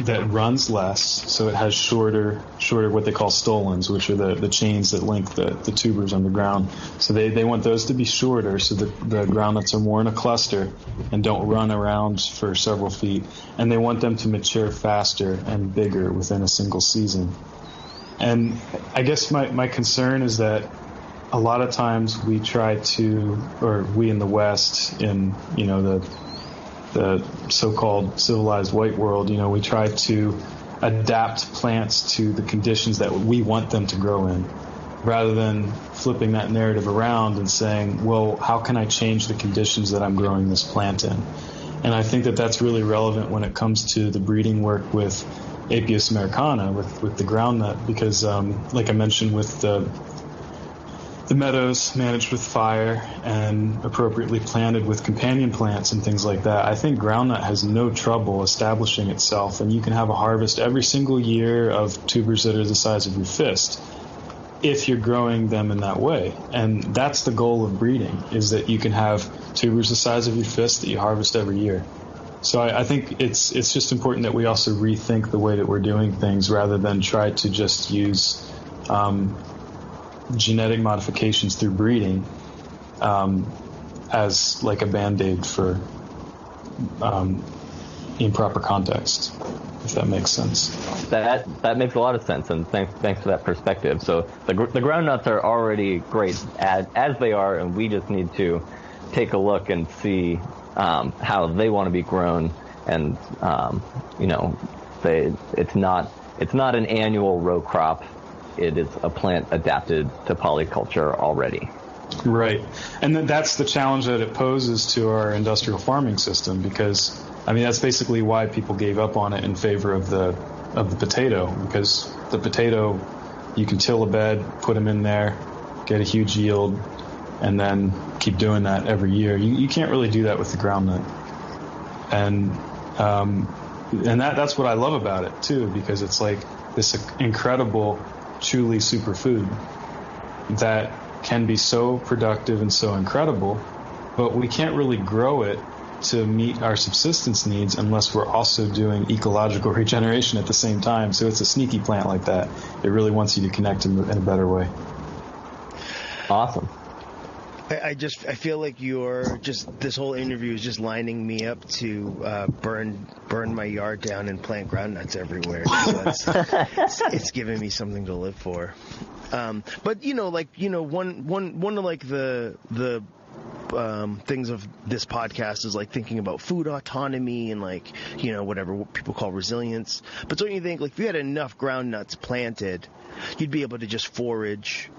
S4: that runs less, so it has shorter what they call stolons, which are the chains that link the tubers underground. So they want those to be shorter, so that the groundnuts are more in a cluster and don't run around for several feet. And they want them to mature faster and bigger within a single season. And I guess my concern is that a lot of times we in the West, in the so-called civilized white world, we try to adapt plants to the conditions that we want them to grow in, rather than flipping that narrative around and saying, well, how can I change the conditions that I'm growing this plant in? And I think that that's really relevant when it comes to the breeding work with Apios americana, with the groundnut, because like I mentioned with the the meadows managed with fire and appropriately planted with companion plants and things like that, I think groundnut has no trouble establishing itself, and you can have a harvest every single year of tubers that are the size of your fist if you're growing them in that way. And that's the goal of breeding, is that you can have tubers the size of your fist that you harvest every year. So I think it's just important that we also rethink the way that we're doing things rather than try to just use genetic modifications through breeding as like a Band-Aid for improper context, if that makes sense.
S5: That makes a lot of sense, and thanks for that perspective. So the groundnuts are already great as they are, and we just need to take a look and see how they want to be grown, and it's not an annual row crop. It is a plant adapted to polyculture already.
S4: Right, and that's the challenge that it poses to our industrial farming system, because that's basically why people gave up on it in favor of the potato, because the potato, you can till a bed, put them in there, get a huge yield, and then keep doing that every year. You can't really do that with the groundnut, and that's what I love about it too, because it's like this incredible, truly superfood that can be so productive and so incredible, but we can't really grow it to meet our subsistence needs unless we're also doing ecological regeneration at the same time. So it's a sneaky plant like that. It really wants you to connect in a better way.
S5: Awesome.
S1: I feel like this whole interview is just lining me up to burn my yard down and plant groundnuts everywhere. So it's giving me something to live for. But one of like the things of this podcast is like thinking about food autonomy and like whatever people call resilience. But don't you think, like, if you had enough groundnuts planted, you'd be able to just forage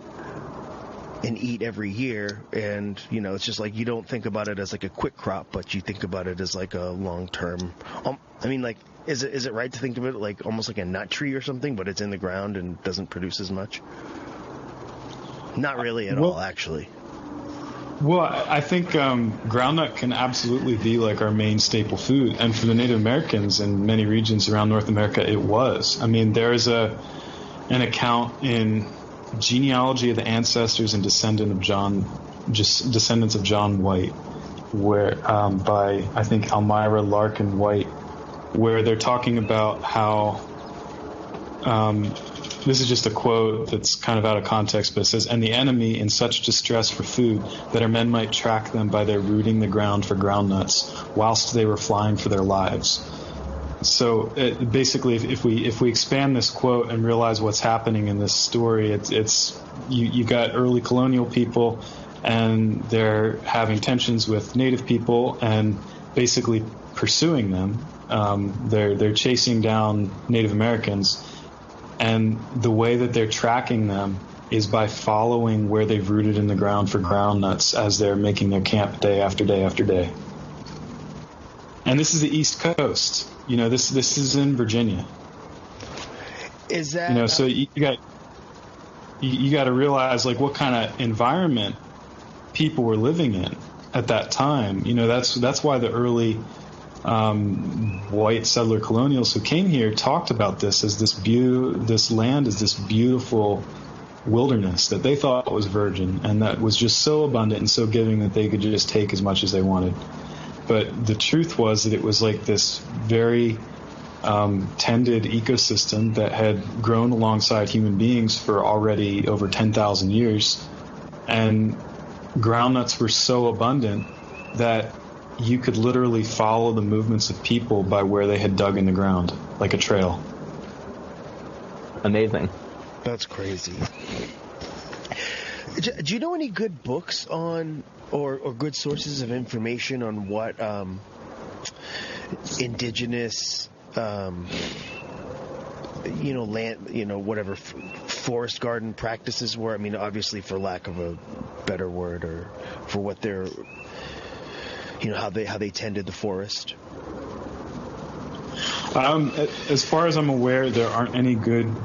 S1: and eat every year, and it's just like you don't think about it as like a quick crop, but you think about it as like a long term. Is it right to think of it like almost like a nut tree or something, but it's in the ground and doesn't produce as much? Not really at all, actually.
S4: Well, I think groundnut can absolutely be like our main staple food, and for the Native Americans in many regions around North America, it was. There is an account in Genealogy of the Ancestors and Descendants of John White, where by I think Elmira Larkin White, where they're talking about how this is just a quote that's kind of out of context, but it says, "And the enemy in such distress for food that our men might track them by their rooting the ground for groundnuts, whilst they were flying for their lives." So basically, if we expand this quote and realize what's happening in this story, it's you got early colonial people, and they're having tensions with native people and basically pursuing them. They're chasing down Native Americans, and the way that they're tracking them is by following where they've rooted in the ground for groundnuts as they're making their camp day after day after day. And this is the East Coast. This is in Virginia.
S1: Is that
S4: so you got to realize like what kind of environment people were living in at that time. That's why the early white settler colonials who came here talked about this as this land is this beautiful wilderness that they thought was virgin and that was just so abundant and so giving that they could just take as much as they wanted. But the truth was that it was like this very tended ecosystem that had grown alongside human beings for already over 10,000 years. And groundnuts were so abundant that you could literally follow the movements of people by where they had dug in the ground, like a trail.
S5: Amazing.
S1: That's crazy. Do you know any good books on or good sources of information on what indigenous whatever forest garden practices were? Obviously for lack of a better word, or for what they're how they tended the forest.
S4: As far as I'm aware, there aren't any good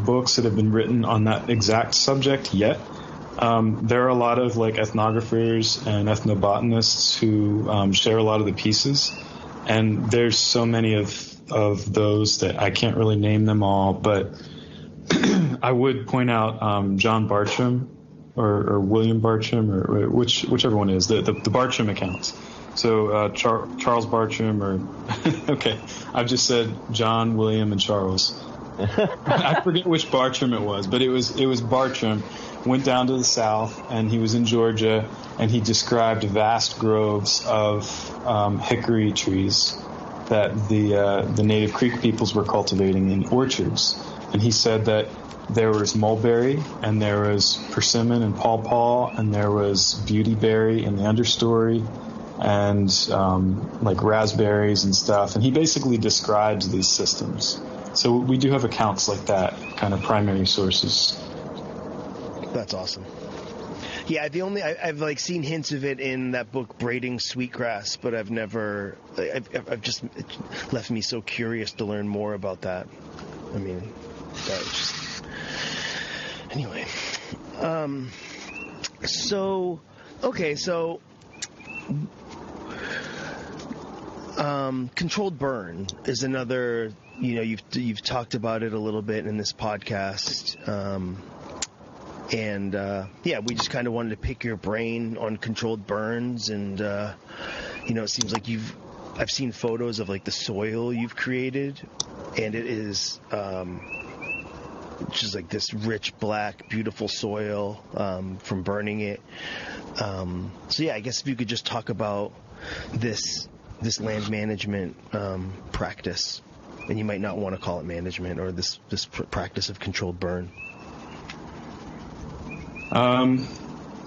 S4: books that have been written on that exact subject yet. There are a lot of like ethnographers and ethnobotanists who share a lot of the pieces, and there's so many of those that I can't really name them all, but I would point out John Bartram or William Bartram, or whichever one is, the Bartram accounts. So Charles Bartram, or okay, I've just said John, William, and Charles. I forget which Bartram it was, but it was Bartram. Went down to the south, and he was in Georgia, and he described vast groves of hickory trees that the native Creek peoples were cultivating in orchards. And he said that there was mulberry, and there was persimmon and pawpaw, and there was beautyberry in the understory, and like raspberries and stuff. And he basically describes these systems. So we do have accounts like that, kind of primary sources.
S1: That's awesome. Yeah, I've like seen hints of it in that book Braiding Sweetgrass, but I've just, it left me so curious to learn more about that. I mean, anyway. Controlled burn is another, you've talked about it a little bit in this podcast. We just kind of wanted to pick your brain on controlled burns, and it seems like I've seen photos of like the soil you've created, and it is just like this rich, black, beautiful soil from burning it. I guess if you could just talk about this land management practice, and you might not want to call it management, or this practice of controlled burn.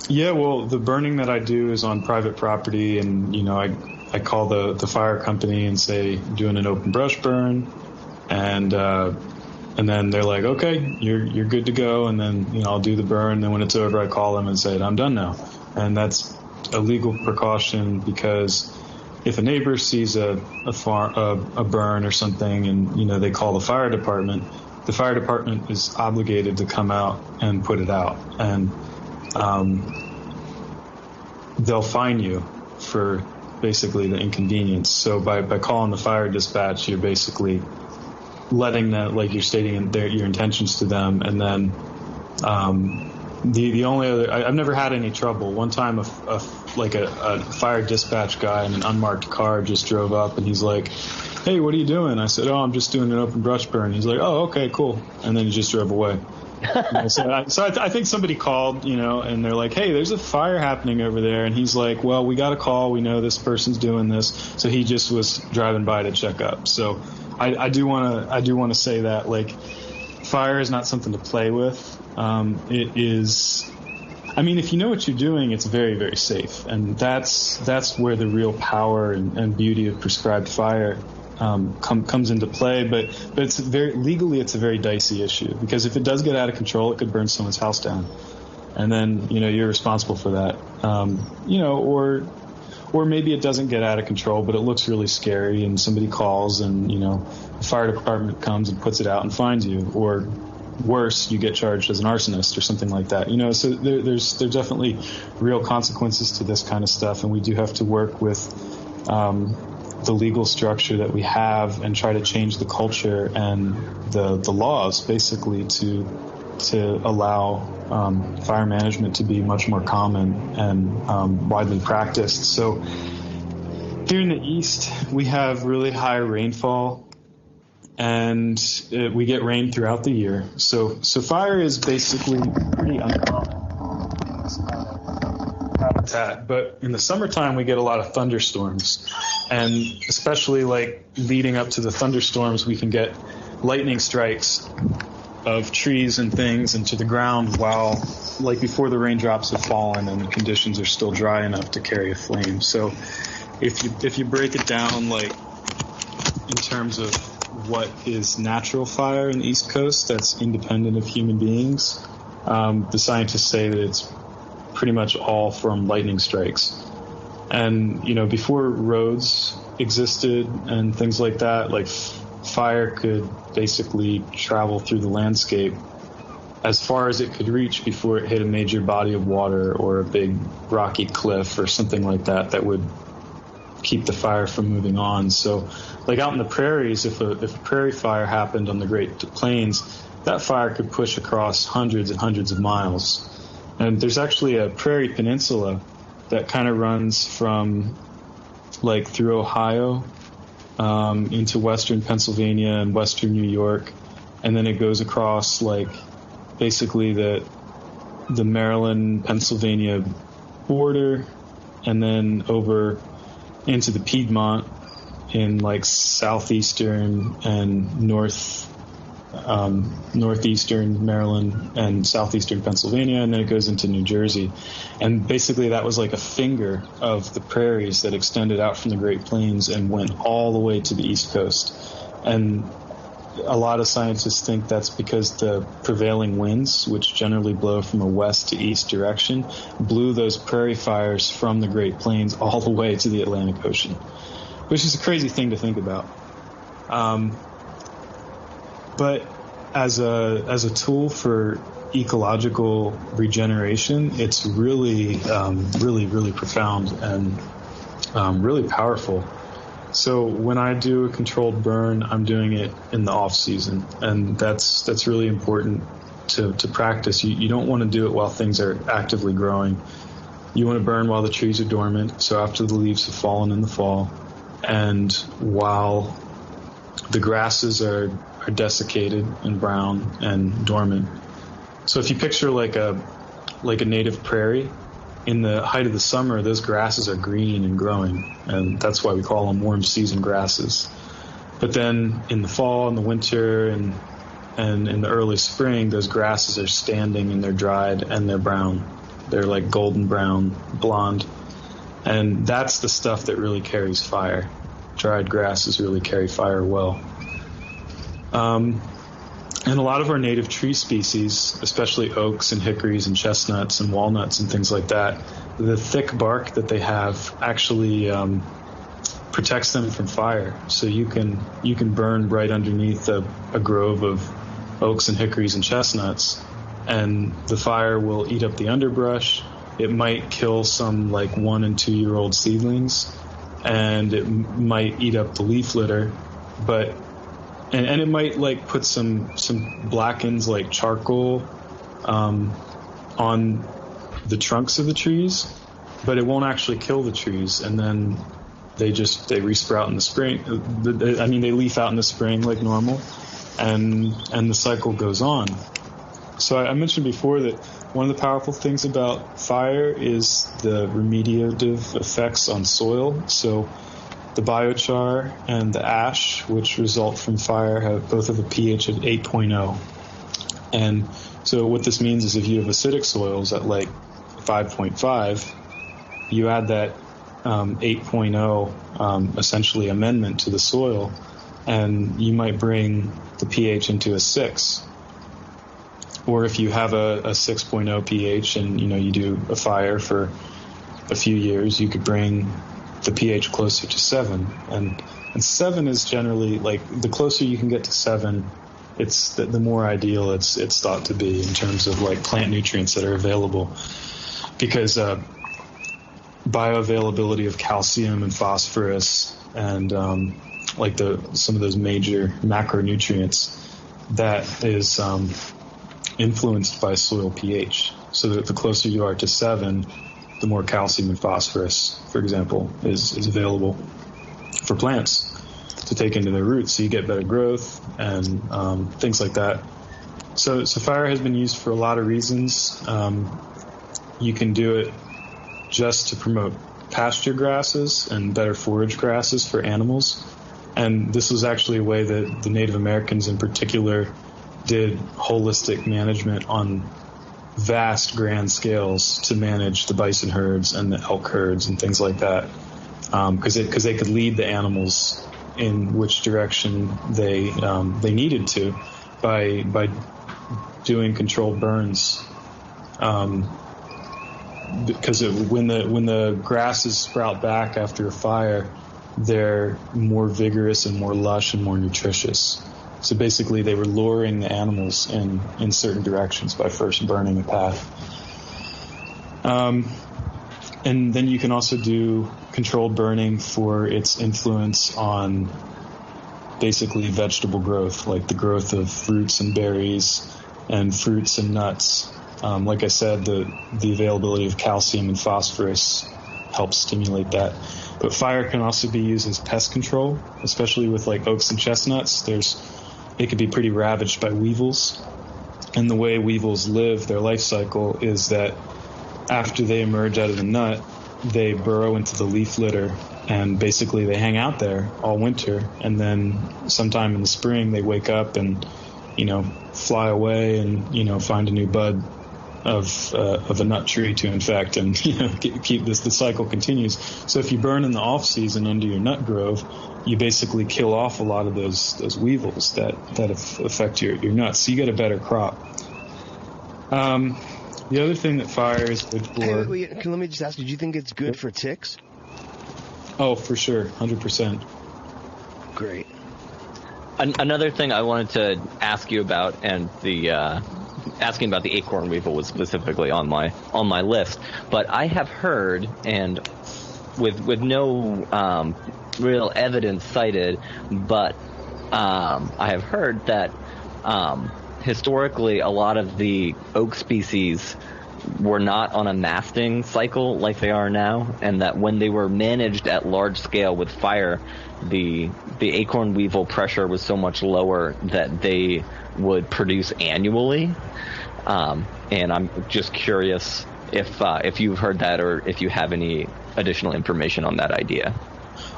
S4: The burning that I do is on private property, and I call the fire company and say doing an open brush burn, and then they're like, okay, you're good to go, and then I'll do the burn. And then when it's over, I call them and say, I'm done now. And that's a legal precaution, because if a neighbor sees a burn or something, and they call the fire department is obligated to come out and put it out, and they'll fine you for basically the inconvenience. So by calling the fire dispatch, you're basically letting that, like, you're stating your intentions to them. And then the only other, I've never had any trouble. One time a fire dispatch guy in an unmarked car just drove up, and he's like, hey, what are you doing? I said, I'm just doing an open brush burn. He's like, oh, okay, cool. And then he just drove away. So I think somebody called, and they're like, hey, there's a fire happening over there. And he's like, well, we got a call. We know this person's doing this. So he just was driving by to check up. So I do want to say that, like, fire is not something to play with. It is, if you know what you're doing, it's very, very safe. And that's where the real power and beauty of prescribed fire comes into play, but it's legally it's a very dicey issue, because if it does get out of control, it could burn someone's house down, and then you're responsible for that. Or maybe it doesn't get out of control, but it looks really scary, and somebody calls, and the fire department comes and puts it out and fines you, or worse, you get charged as an arsonist or something like that. So there's definitely real consequences to this kind of stuff, and we do have to work with the legal structure that we have and try to change the culture and the laws, basically, to allow fire management to be much more common and widely practiced. So here in the East, we have really high rainfall, and we get rain throughout the year. So fire is basically pretty uncommon habitat. But in the summertime, we get a lot of thunderstorms, and especially like leading up to the thunderstorms, we can get lightning strikes of trees and things into the ground while, like, before the raindrops have fallen and the conditions are still dry enough to carry a flame. So if you break it down, like, in terms of what is natural fire in the East Coast that's independent of human beings, the scientists say that it's pretty much all from lightning strikes. And, before roads existed and things like that, like, fire could basically travel through the landscape as far as it could reach before it hit a major body of water or a big rocky cliff or something like that that would keep the fire from moving on. So, like out in the prairies, if a prairie fire happened on the Great Plains, that fire could push across hundreds and hundreds of miles. And there's actually a prairie peninsula that kind of runs from like through Ohio into western Pennsylvania and western New York, and then it goes across like basically the Maryland Pennsylvania border, and then over into the Piedmont in like southeastern and northeastern Maryland and southeastern Pennsylvania, and then it goes into New Jersey. And basically that was like a finger of the prairies that extended out from the Great Plains and went all the way to the East Coast. And a lot of scientists think that's because the prevailing winds, which generally blow from a west to east direction, blew those prairie fires from the Great Plains all the way to the Atlantic Ocean, which is a crazy thing to think about. But as a tool for ecological regeneration, it's really, really profound and really powerful. So when I do a controlled burn, I'm doing it in the off season, and that's really important to practice. You don't want to do it while things are actively growing. You want to burn while the trees are dormant, so after the leaves have fallen in the fall, and while the grasses are desiccated and brown and dormant. So if you picture like a native prairie, in the height of the summer, those grasses are green and growing, and that's why we call them warm season grasses. But then in the fall and the winter and in the early spring, those grasses are standing and they're dried and they're brown. They're like golden brown, blonde. And that's the stuff that really carries fire. Dried grasses really carry fire well. And a lot of our native tree species, especially oaks and hickories and chestnuts and walnuts and things like that, the thick bark that they have actually protects them from fire. So you can burn right underneath a grove of oaks and hickories and chestnuts, and the fire will eat up the underbrush. It might kill some like 1 and 2 year old seedlings, and it might eat up the leaf litter, but and it might like put some blackens like charcoal on the trunks of the trees, but it won't actually kill the trees. And then they resprout in the spring. They leaf out in the spring like normal, and the cycle goes on. So I mentioned before that one of the powerful things about fire is the remediative effects on soil. So the biochar and the ash, which result from fire, both have a pH of 8.0. And so what this means is if you have acidic soils at like 5.5, you add that 8.0 essentially amendment to the soil, and you might bring the pH into a 6. Or if you have a 6.0 pH and you do a fire for a few years, you could bring the pH closer to 7, and 7 is generally like the closer you can get to 7, it's the more ideal it's thought to be in terms of like plant nutrients that are available, because bioavailability of calcium and phosphorus and like some of those major macronutrients, that is influenced by soil pH. So that the closer you are to 7, the more calcium and phosphorus, for example, is available for plants to take into their roots, so you get better growth and things like that. So fire has been used for a lot of reasons. You can do it just to promote pasture grasses and better forage grasses for animals. And this was actually a way that the Native Americans in particular did holistic management on vast grand scales to manage the bison herds and the elk herds and things like that, because they could lead the animals in which direction they needed to by doing controlled burns, because when the grasses sprout back after a fire, they're more vigorous and more lush and more nutritious. So basically, they were luring the animals in certain directions by first burning a path. And then you can also do controlled burning for its influence on basically vegetable growth, like the growth of fruits and berries and fruits and nuts. Like I said, the availability of calcium and phosphorus helps stimulate that. But fire can also be used as pest control, especially with like oaks and chestnuts. It could be pretty ravaged by weevils. And the way weevils live, their life cycle, is that after they emerge out of the nut, they burrow into the leaf litter, and basically they hang out there all winter. And then sometime in the spring, they wake up and, fly away and, find a new bud of a nut tree to infect, and keep this. The cycle continues. So if you burn in the off season under your nut grove, you basically kill off a lot of those weevils that affect your nuts. So you get a better crop. The other thing that fire is good for.
S1: Hey, wait, let me just ask you: do you think it's good for ticks?
S4: Oh, for sure, 100%.
S1: Great.
S5: Another thing I wanted to ask you about, and asking about the acorn weevil was specifically on my list, but I have heard, and with no real evidence cited, but I have heard that historically a lot of the oak species were not on a masting cycle like they are now, and that when they were managed at large scale with fire, the acorn weevil pressure was so much lower that they would produce annually. And I'm just curious if you've heard that, or if you have any additional information on that idea.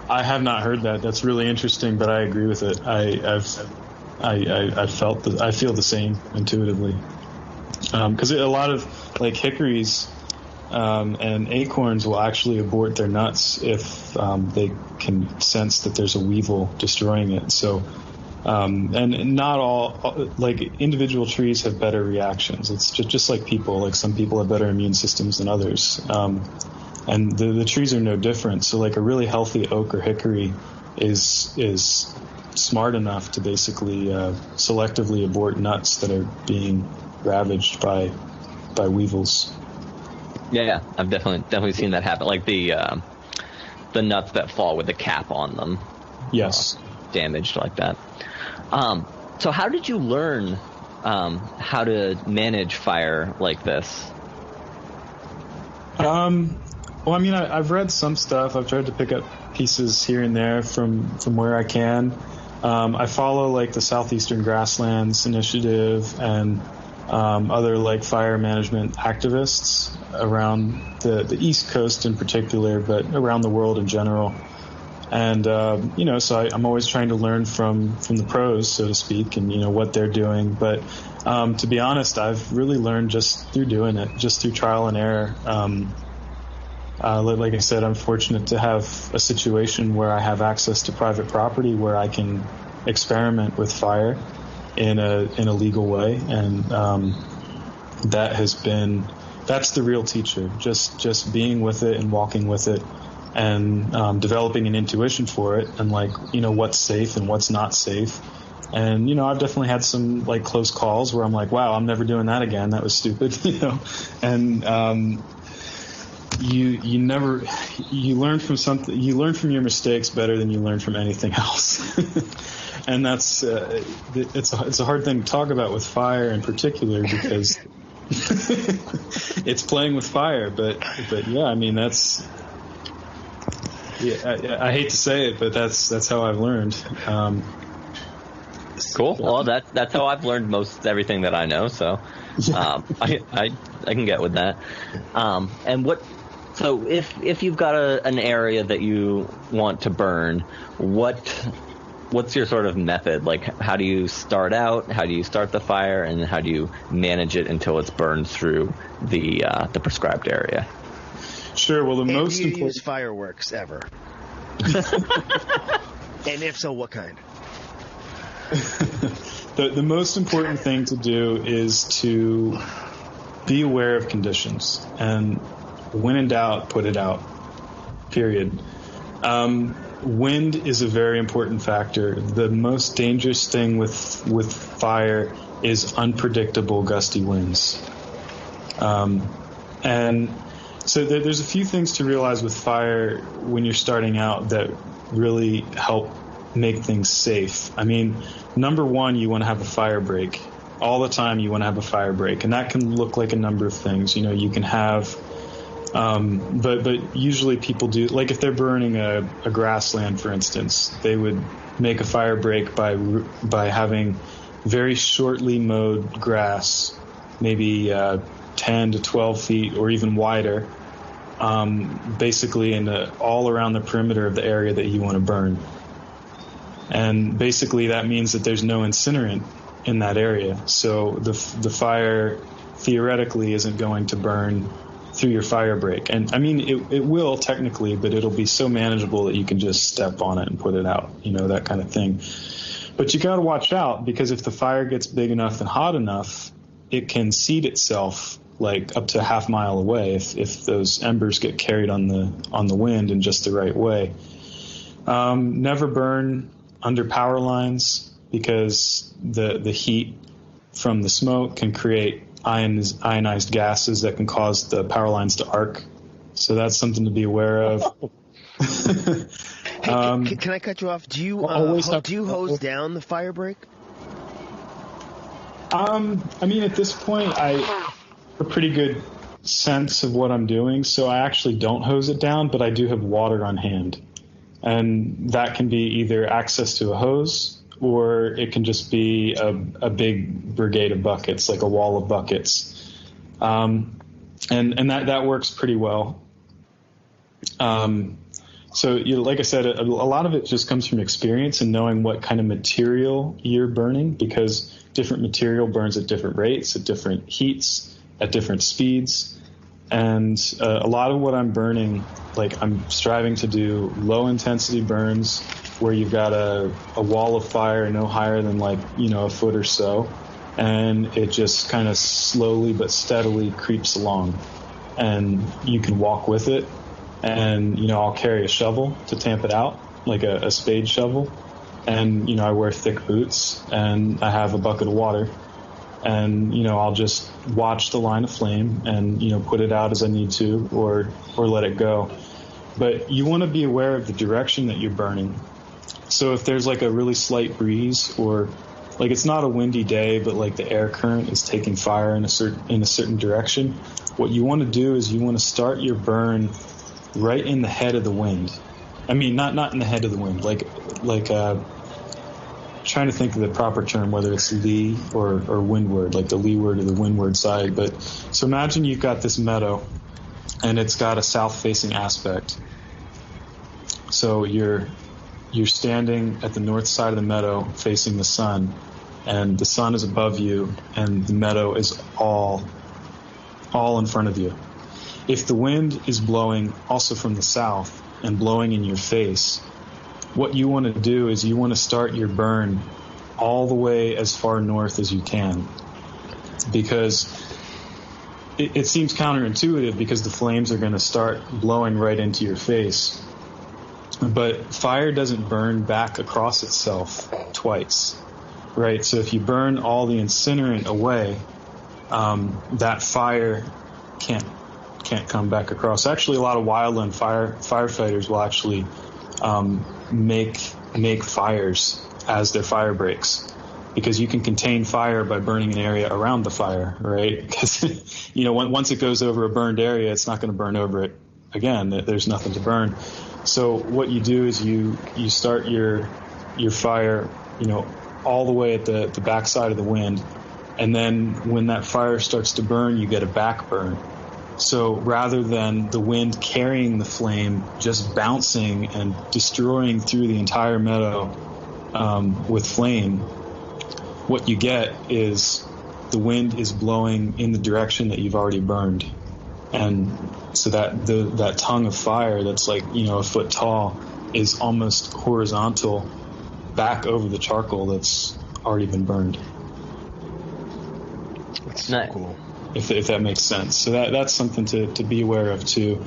S4: I have not heard that. That's really interesting, but I agree with it. I feel the same intuitively, because a lot of like hickories and acorns will actually abort their nuts if they can sense that there's a weevil destroying it. So. And not all, like individual trees have better reactions. It's just like people. Like some people have better immune systems than others. And the trees are no different. So like a really healthy oak or hickory is smart enough to basically selectively abort nuts that are being ravaged by weevils.
S5: Yeah, I've definitely seen that happen. Like the nuts that fall with the cap on them.
S4: Yes.
S5: Damaged like that. So how did you learn how to manage fire like this?
S4: Well, I mean, I've read some stuff. I've tried to pick up pieces here and there from where I can. I follow like the Southeastern Grasslands Initiative and other like fire management activists around the East Coast in particular, but around the world in general. And, so I'm always trying to learn from the pros, so to speak, and, what they're doing. But to be honest, I've really learned just through doing it, just through trial and error. Like I said, I'm fortunate to have a situation where I have access to private property where I can experiment with fire in a legal way. And that's the real teacher, just being with it and walking with it. And developing an intuition for it, and what's safe and what's not safe. And I've definitely had some like close calls where I'm like, wow, I'm never doing that again. That was stupid, And you learn from something. You learn from your mistakes better than you learn from anything else. And that's it's a hard thing to talk about with fire in particular, because it's playing with fire. But yeah, I mean that's. Yeah, I hate to say it, but that's how I've learned.
S5: Cool. Well, that's how I've learned most everything that I know. So, I can get with that. And so if you've got an area that you want to burn, what's your sort of method? Like, how do you start out? How do you start the fire, and how do you manage it until it's burned through the prescribed area?
S4: Sure. Well,
S1: do you use fireworks ever? And if so, what kind?
S4: The most important thing to do is to be aware of conditions, and when in doubt, put it out. Period. wind is a very important factor. The most dangerous thing with fire is unpredictable gusty winds. And so there's a few things to realize with fire when you're starting out that really help make things safe. I mean, number one, you want to have a fire break. All the time you want to have a fire break. And that can look like a number of things. You know, you can have, but usually people do, like if they're burning a grassland, for instance, they would make a fire break by having very shortly mowed grass, maybe 10 to 12 feet or even wider, basically all around the perimeter of the area that you want to burn. And basically that means that there's no incinerant in that area. So the fire theoretically isn't going to burn through your fire break. And I mean, it will technically, but it'll be so manageable that you can just step on it and put it out, you know, that kind of thing. But you got to watch out, because if the fire gets big enough and hot enough, it can seed itself like up to a half mile away if those embers get carried on the wind in just the right way. Never burn under power lines, because the heat from the smoke can create ionized gases that can cause the power lines to arc. So that's something to be aware of.
S1: Hey, can I cut you off? Do you hose down the fire break?
S4: I mean, at this point, I have a pretty good sense of what I'm doing, so I actually don't hose it down, but I do have water on hand. And that can be either access to a hose, or it can just be a big brigade of buckets, like a wall of buckets. And that works pretty well. So, like I said, a lot of it just comes from experience and knowing what kind of material you're burning, because different material burns at different rates, at different heats, at different speeds. And a lot of what I'm burning, like I'm striving to do low intensity burns where you've got a wall of fire no higher than a foot or so, and it just kind of slowly but steadily creeps along, and you can walk with it. And I'll carry a shovel to tamp it out, like a spade shovel, and I wear thick boots, and I have a bucket of water, and I'll just watch the line of flame and put it out as I need to, or let it go. But you want to be aware of the direction that you're burning. So if there's like a really slight breeze, or like it's not a windy day, but like the air current is taking fire in a certain direction, what you want to do is you want to start your burn right in the head of the wind. I mean, not in the head of the wind, like trying to think of the proper term, whether it's lee or windward, like the leeward or the windward side. But so imagine you've got this meadow, and it's got a south-facing aspect. So you're standing at the north side of the meadow facing the sun, and the sun is above you, and the meadow is all in front of you. If the wind is blowing also from the south and blowing in your face, what you want to do is you want to start your burn all the way as far north as you can, because it seems counterintuitive, because the flames are going to start blowing right into your face. But fire doesn't burn back across itself twice, right? So if you burn all the incinerant away, that fire can't come back across. Actually, a lot of wildland firefighters will actually make fires as their fire breaks, because you can contain fire by burning an area around the fire, right? Because once it goes over a burned area, it's not going to burn over it again. There's nothing to burn. So what you do is you start your fire, all the way at the backside of the wind, and then when that fire starts to burn, you get a back burn. So rather than the wind carrying the flame, just bouncing and destroying through the entire meadow with flame, what you get is the wind is blowing in the direction that you've already burned. And so that tongue of fire that's like, a foot tall is almost horizontal back over the charcoal that's already been burned.
S1: That's so cool.
S4: if that makes sense. So that's something to be aware of too.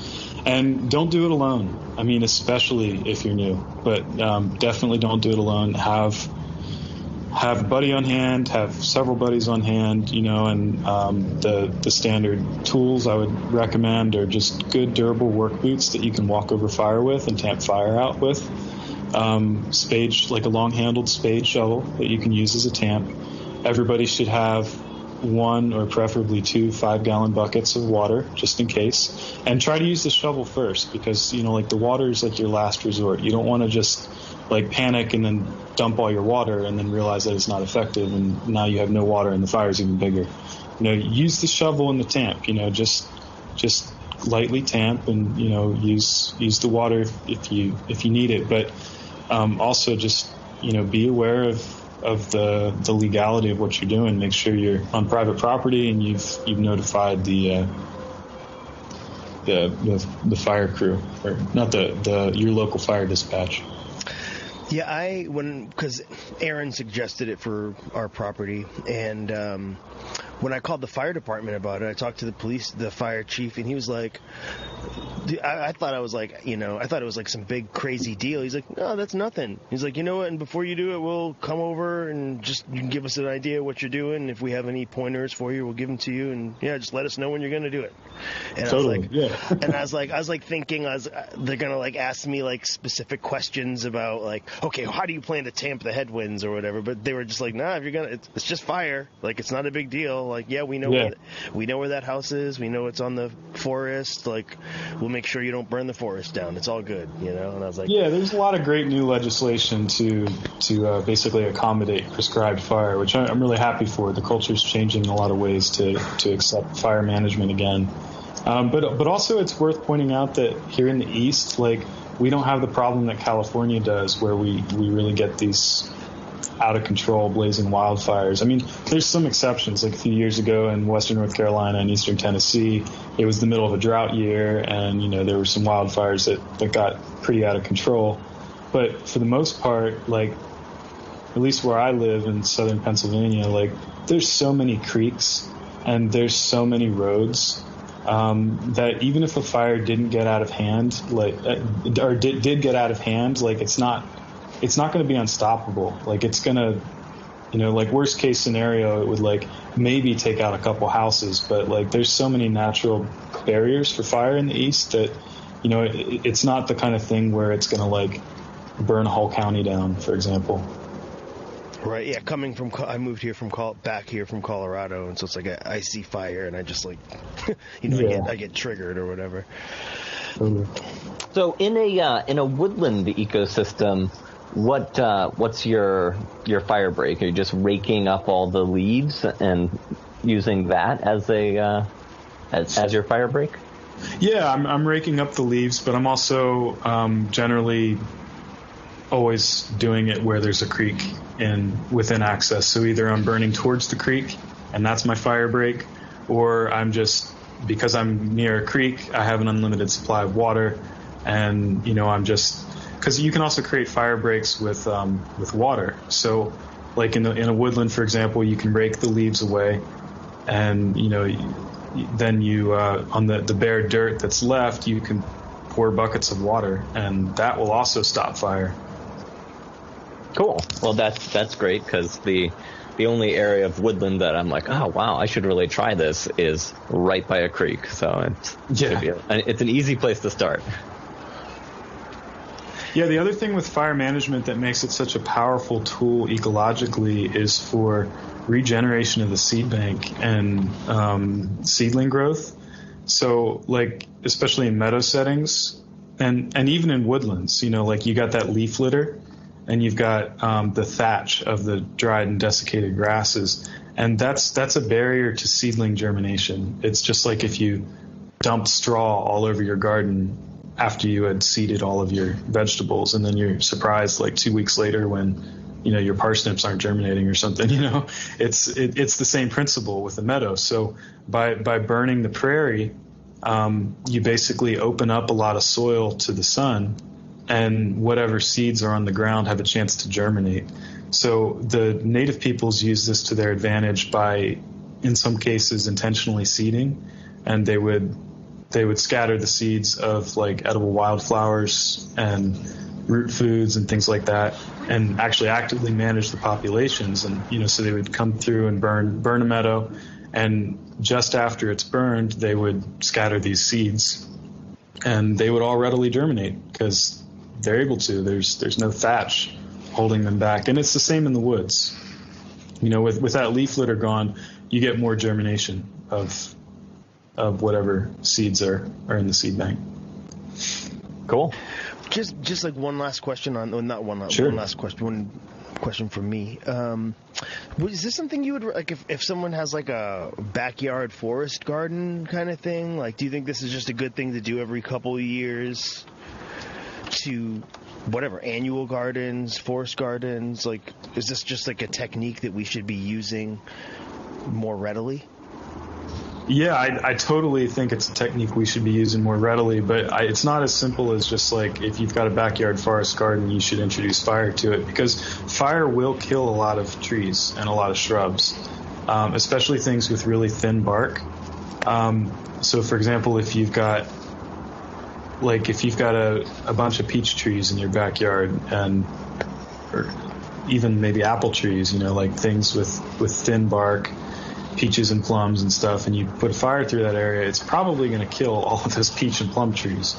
S4: And don't do it alone. I mean, especially if you're new, but definitely don't do it alone. Have a buddy on hand, have several buddies on hand, and the standard tools I would recommend are just good durable work boots that you can walk over fire with and tamp fire out with. Spade, like a long-handled spade shovel that you can use as a tamp. Everybody should have 1 or preferably 2 5-gallon buckets of water just in case, and try to use the shovel first, because like the water is like your last resort. You don't want to just like panic and then dump all your water and then realize that it's not effective and now you have no water and the fire's even bigger. Use the shovel and the tamp. Just lightly tamp and use the water if you need it, but also just be aware of the legality of what you're doing. Make sure you're on private property and you've notified the fire crew, or not your local fire dispatch.
S1: Yeah, because Aaron suggested it for our property, and when I called the fire department about it, I talked to the fire chief, and he was like, I thought it was like some big crazy deal. He's like, no, that's nothing. He's like, you know what, and before you do it, we'll come over and you can give us an idea of what you're doing. If we have any pointers for you, we'll give them to you, and just let us know when you're going to do it. And
S4: totally,
S1: and I was like thinking, they're going to like ask me like specific questions about like, okay, how do you plan to tamp the headwinds or whatever? But they were just like, nah, if you're it's just fire. Like, it's not a big deal. Like, we know where that house is. We know it's on the forest. Like, we'll make sure you don't burn the forest down. It's all good, And I was like,
S4: there's a lot of great new legislation to basically accommodate prescribed fire, which I'm really happy for. The culture's changing in a lot of ways to accept fire management again. But also it's worth pointing out that here in the East, like, we don't have the problem that California does, where we really get these out of control blazing wildfires. I mean, there's some exceptions. Like a few years ago in western North Carolina and eastern Tennessee, it was the middle of a drought year, and there were some wildfires that got pretty out of control. But for the most part, like, at least where I live in southern Pennsylvania, like, there's so many creeks and there's so many roads that even if a fire didn't get out of hand, or did get out of hand, like, it's not going to be unstoppable. Like, it's going to, like, worst case scenario, it would like maybe take out a couple houses, but like, there's so many natural barriers for fire in the East that, it's not the kind of thing where it's going to like burn a whole county down, for example.
S1: Right, yeah. I moved here back here from Colorado, and so it's like I see fire, and I just like, I get triggered or whatever.
S5: So in a woodland ecosystem, what's your fire break? Are you just raking up all the leaves and using that as as your fire break?
S4: Yeah, I'm raking up the leaves, but I'm also generally always doing it where there's a creek within access. So either I'm burning towards the creek, and that's my fire break, or because I'm near a creek, I have an unlimited supply of water, and because you can also create fire breaks with water. So, like in a woodland, for example, you can rake the leaves away, and then you on the bare dirt that's left, you can pour buckets of water, and that will also stop fire.
S5: Cool. Well, that's great, because the only area of woodland that I'm like, oh wow, I should really try this is right by a creek. So it's an easy place to start.
S4: Yeah, the other thing with fire management that makes it such a powerful tool ecologically is for regeneration of the seed bank and seedling growth. So, like, especially in meadow settings and even in woodlands, like, you got that leaf litter, and you've got the thatch of the dried and desiccated grasses, and that's a barrier to seedling germination. It's just like if you dumped straw all over your garden after you had seeded all of your vegetables, and then you're surprised like 2 weeks later when your parsnips aren't germinating or something. It's the same principle with the meadow. So by burning the prairie, you basically open up a lot of soil to the sun, and whatever seeds are on the ground have a chance to germinate. So the native peoples use this to their advantage by in some cases intentionally seeding, and they would scatter the seeds of like edible wildflowers and root foods and things like that, and actually actively manage the populations. And so they would come through and burn a meadow, and just after it's burned, they would scatter these seeds, and they would all readily germinate because they're able to. There's no thatch holding them back, and it's the same in the woods. With that leaf litter gone, you get more germination of whatever seeds are in the seed bank.
S5: Cool.
S1: Just like one last question
S4: Sure.
S1: One last question. One question from me. Is this something you would like if someone has like a backyard forest garden kind of thing? Like, do you think this is just a good thing to do every couple of years? To whatever, annual gardens, forest gardens, like, is this just like a technique that we should be using more readily?
S4: Yeah, I totally think it's a technique we should be using more readily, but it's not as simple as just like if you've got a backyard forest garden, you should introduce fire to it, because fire will kill a lot of trees and a lot of shrubs, especially things with really thin bark. So, for example, if you've got a bunch of peach trees in your backyard, or even maybe apple trees, like things with thin bark, peaches and plums and stuff, and you put a fire through that area, it's probably going to kill all of those peach and plum trees.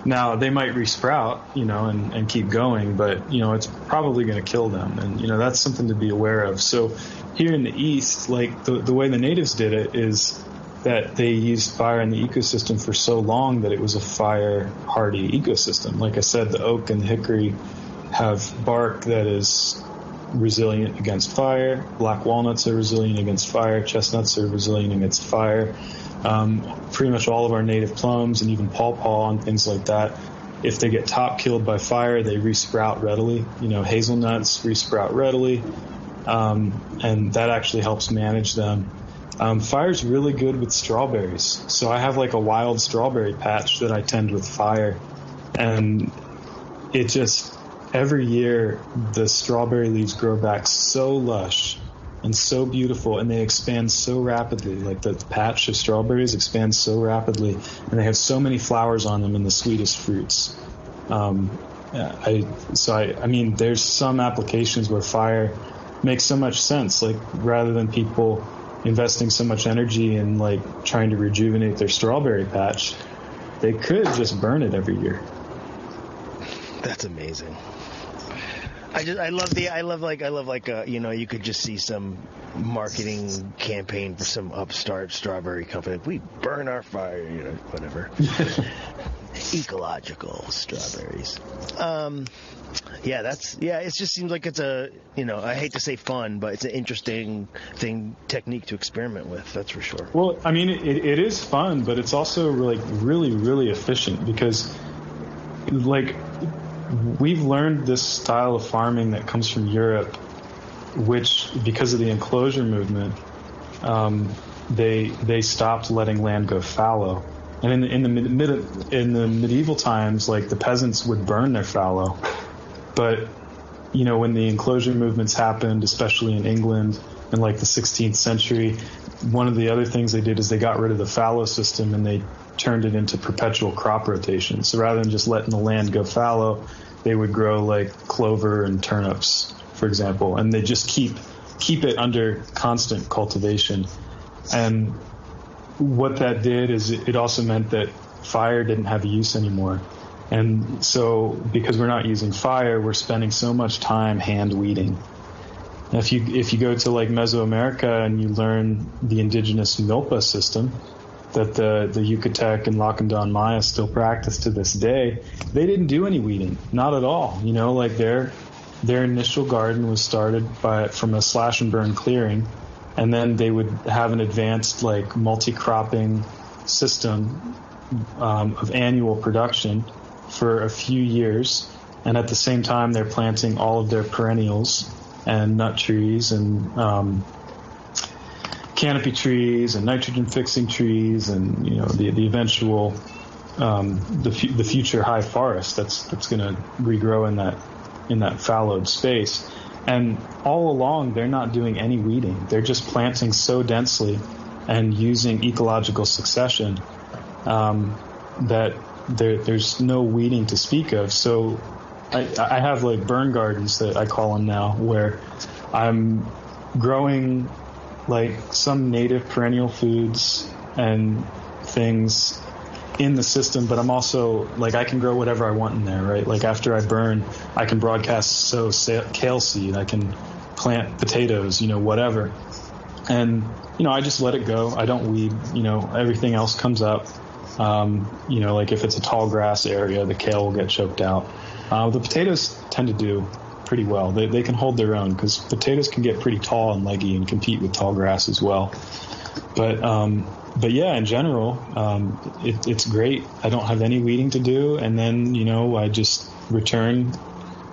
S4: Now, they might resprout, and keep going, but, it's probably going to kill them. And, that's something to be aware of. So here in the East, like the way the natives did it is that they used fire in the ecosystem for so long that it was a fire-hardy ecosystem. Like I said, the oak and the hickory have bark that is resilient against fire. Black walnuts are resilient against fire. Chestnuts are resilient against fire. Pretty much all of our native plums and even pawpaw and things like that, if they get top killed by fire, they resprout readily. Hazelnuts resprout readily, and that actually helps manage them. Fire's really good with strawberries. So I have like a wild strawberry patch that I tend with fire, and it just, every year the strawberry leaves grow back so lush and so beautiful, and they expand so rapidly. Like the patch of strawberries expands so rapidly, and they have so many flowers on them and the sweetest fruits. I mean, there's some applications where fire makes so much sense. Like, rather than people investing so much energy in like trying to rejuvenate their strawberry patch, they could just burn it every year.
S1: That's amazing. I love you could just see some marketing campaign for some upstart strawberry company. We burn our fire, whatever. Ecological strawberries. It just seems like it's a, I hate to say fun, but it's an interesting technique to experiment with. That's for sure.
S4: Well, I mean, it is fun, but it's also like really, really efficient, because like we've learned this style of farming that comes from Europe, which, because of the enclosure movement, they stopped letting land go fallow. And in the medieval times, like, the peasants would burn their fallow. But, when the enclosure movements happened, especially in England in like the 16th century, one of the other things they did is they got rid of the fallow system and they turned it into perpetual crop rotation. So rather than just letting the land go fallow, they would grow like clover and turnips, for example, and they just keep it under constant cultivation. And what that did is it also meant that fire didn't have a use anymore. And so, because we're not using fire, we're spending so much time hand weeding. If you go to like Mesoamerica and you learn the indigenous milpa system that the Yucatec and Lacandon Maya still practice to this day, they didn't do any weeding, not at all. Like their initial garden was started from a slash and burn clearing, and then they would have an advanced like multi-cropping system of annual production for a few years, and at the same time they're planting all of their perennials and nut trees and canopy trees and nitrogen fixing trees and the eventual the future high forest that's going to regrow in that fallowed space. And all along, they're not doing any weeding. They're just planting so densely and using ecological succession that there's no weeding to speak of. So I have like burn gardens that I call them now, where I'm growing like some native perennial foods and things in the system, but I'm also like, I can grow whatever I want in there, right? Like after I burn, I can broadcast sow kale seed, I can plant potatoes, whatever. And, I just let it go. I don't weed, everything else comes up. Like if it's a tall grass area, the kale will get choked out. The potatoes tend to do pretty well. They can hold their own, because potatoes can get pretty tall and leggy and compete with tall grass as well. But yeah, in general, it's great. I don't have any weeding to do, and then I just return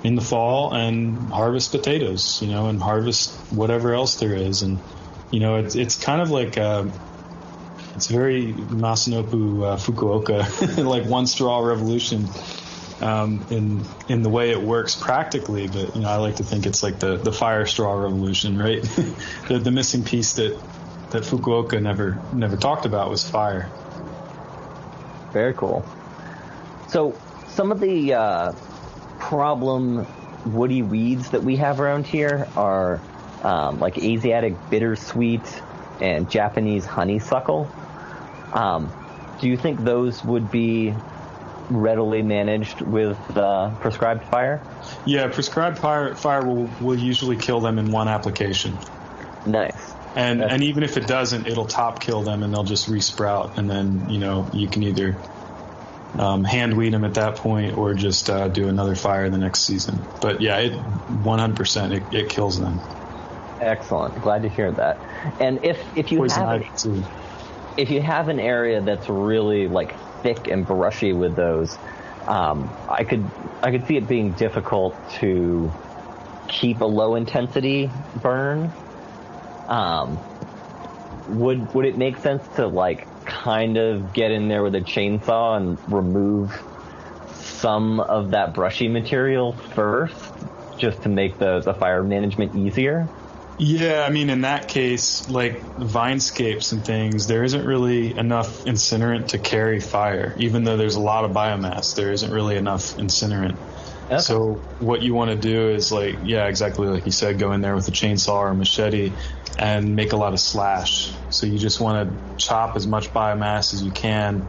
S4: in the fall and harvest potatoes, and harvest whatever else there is, and it's kind of like it's very Masanobu Fukuoka, like one straw revolution. In the way it works practically, but I like to think it's like the fire straw revolution, right? the missing piece that Fukuoka never talked about was fire.
S5: Very cool. So some of the problem woody weeds that we have around here are like Asiatic bittersweet and Japanese honeysuckle. Do you think those would be readily managed with prescribed fire?
S4: Yeah, prescribed fire will usually kill them in one application.
S5: Nice.
S4: And even if it doesn't, it'll top kill them and they'll just resprout, and then you can either hand weed them at that point or just do another fire the next season. But yeah, 100% it kills them.
S5: Excellent. Glad to hear that. And if you have an area that's really like thick and brushy with those, I could see it being difficult to keep a low intensity burn. Would it make sense to like kind of get in there with a chainsaw and remove some of that brushy material first, just to make the fire management easier?
S4: Yeah, I mean, in that case, like vinescapes and things, there isn't really enough incinerant to carry fire. Even though there's a lot of biomass, there isn't really enough incinerant. Okay. So what you want to do is exactly like you said, go in there with a chainsaw or a machete and make a lot of slash. So you just want to chop as much biomass as you can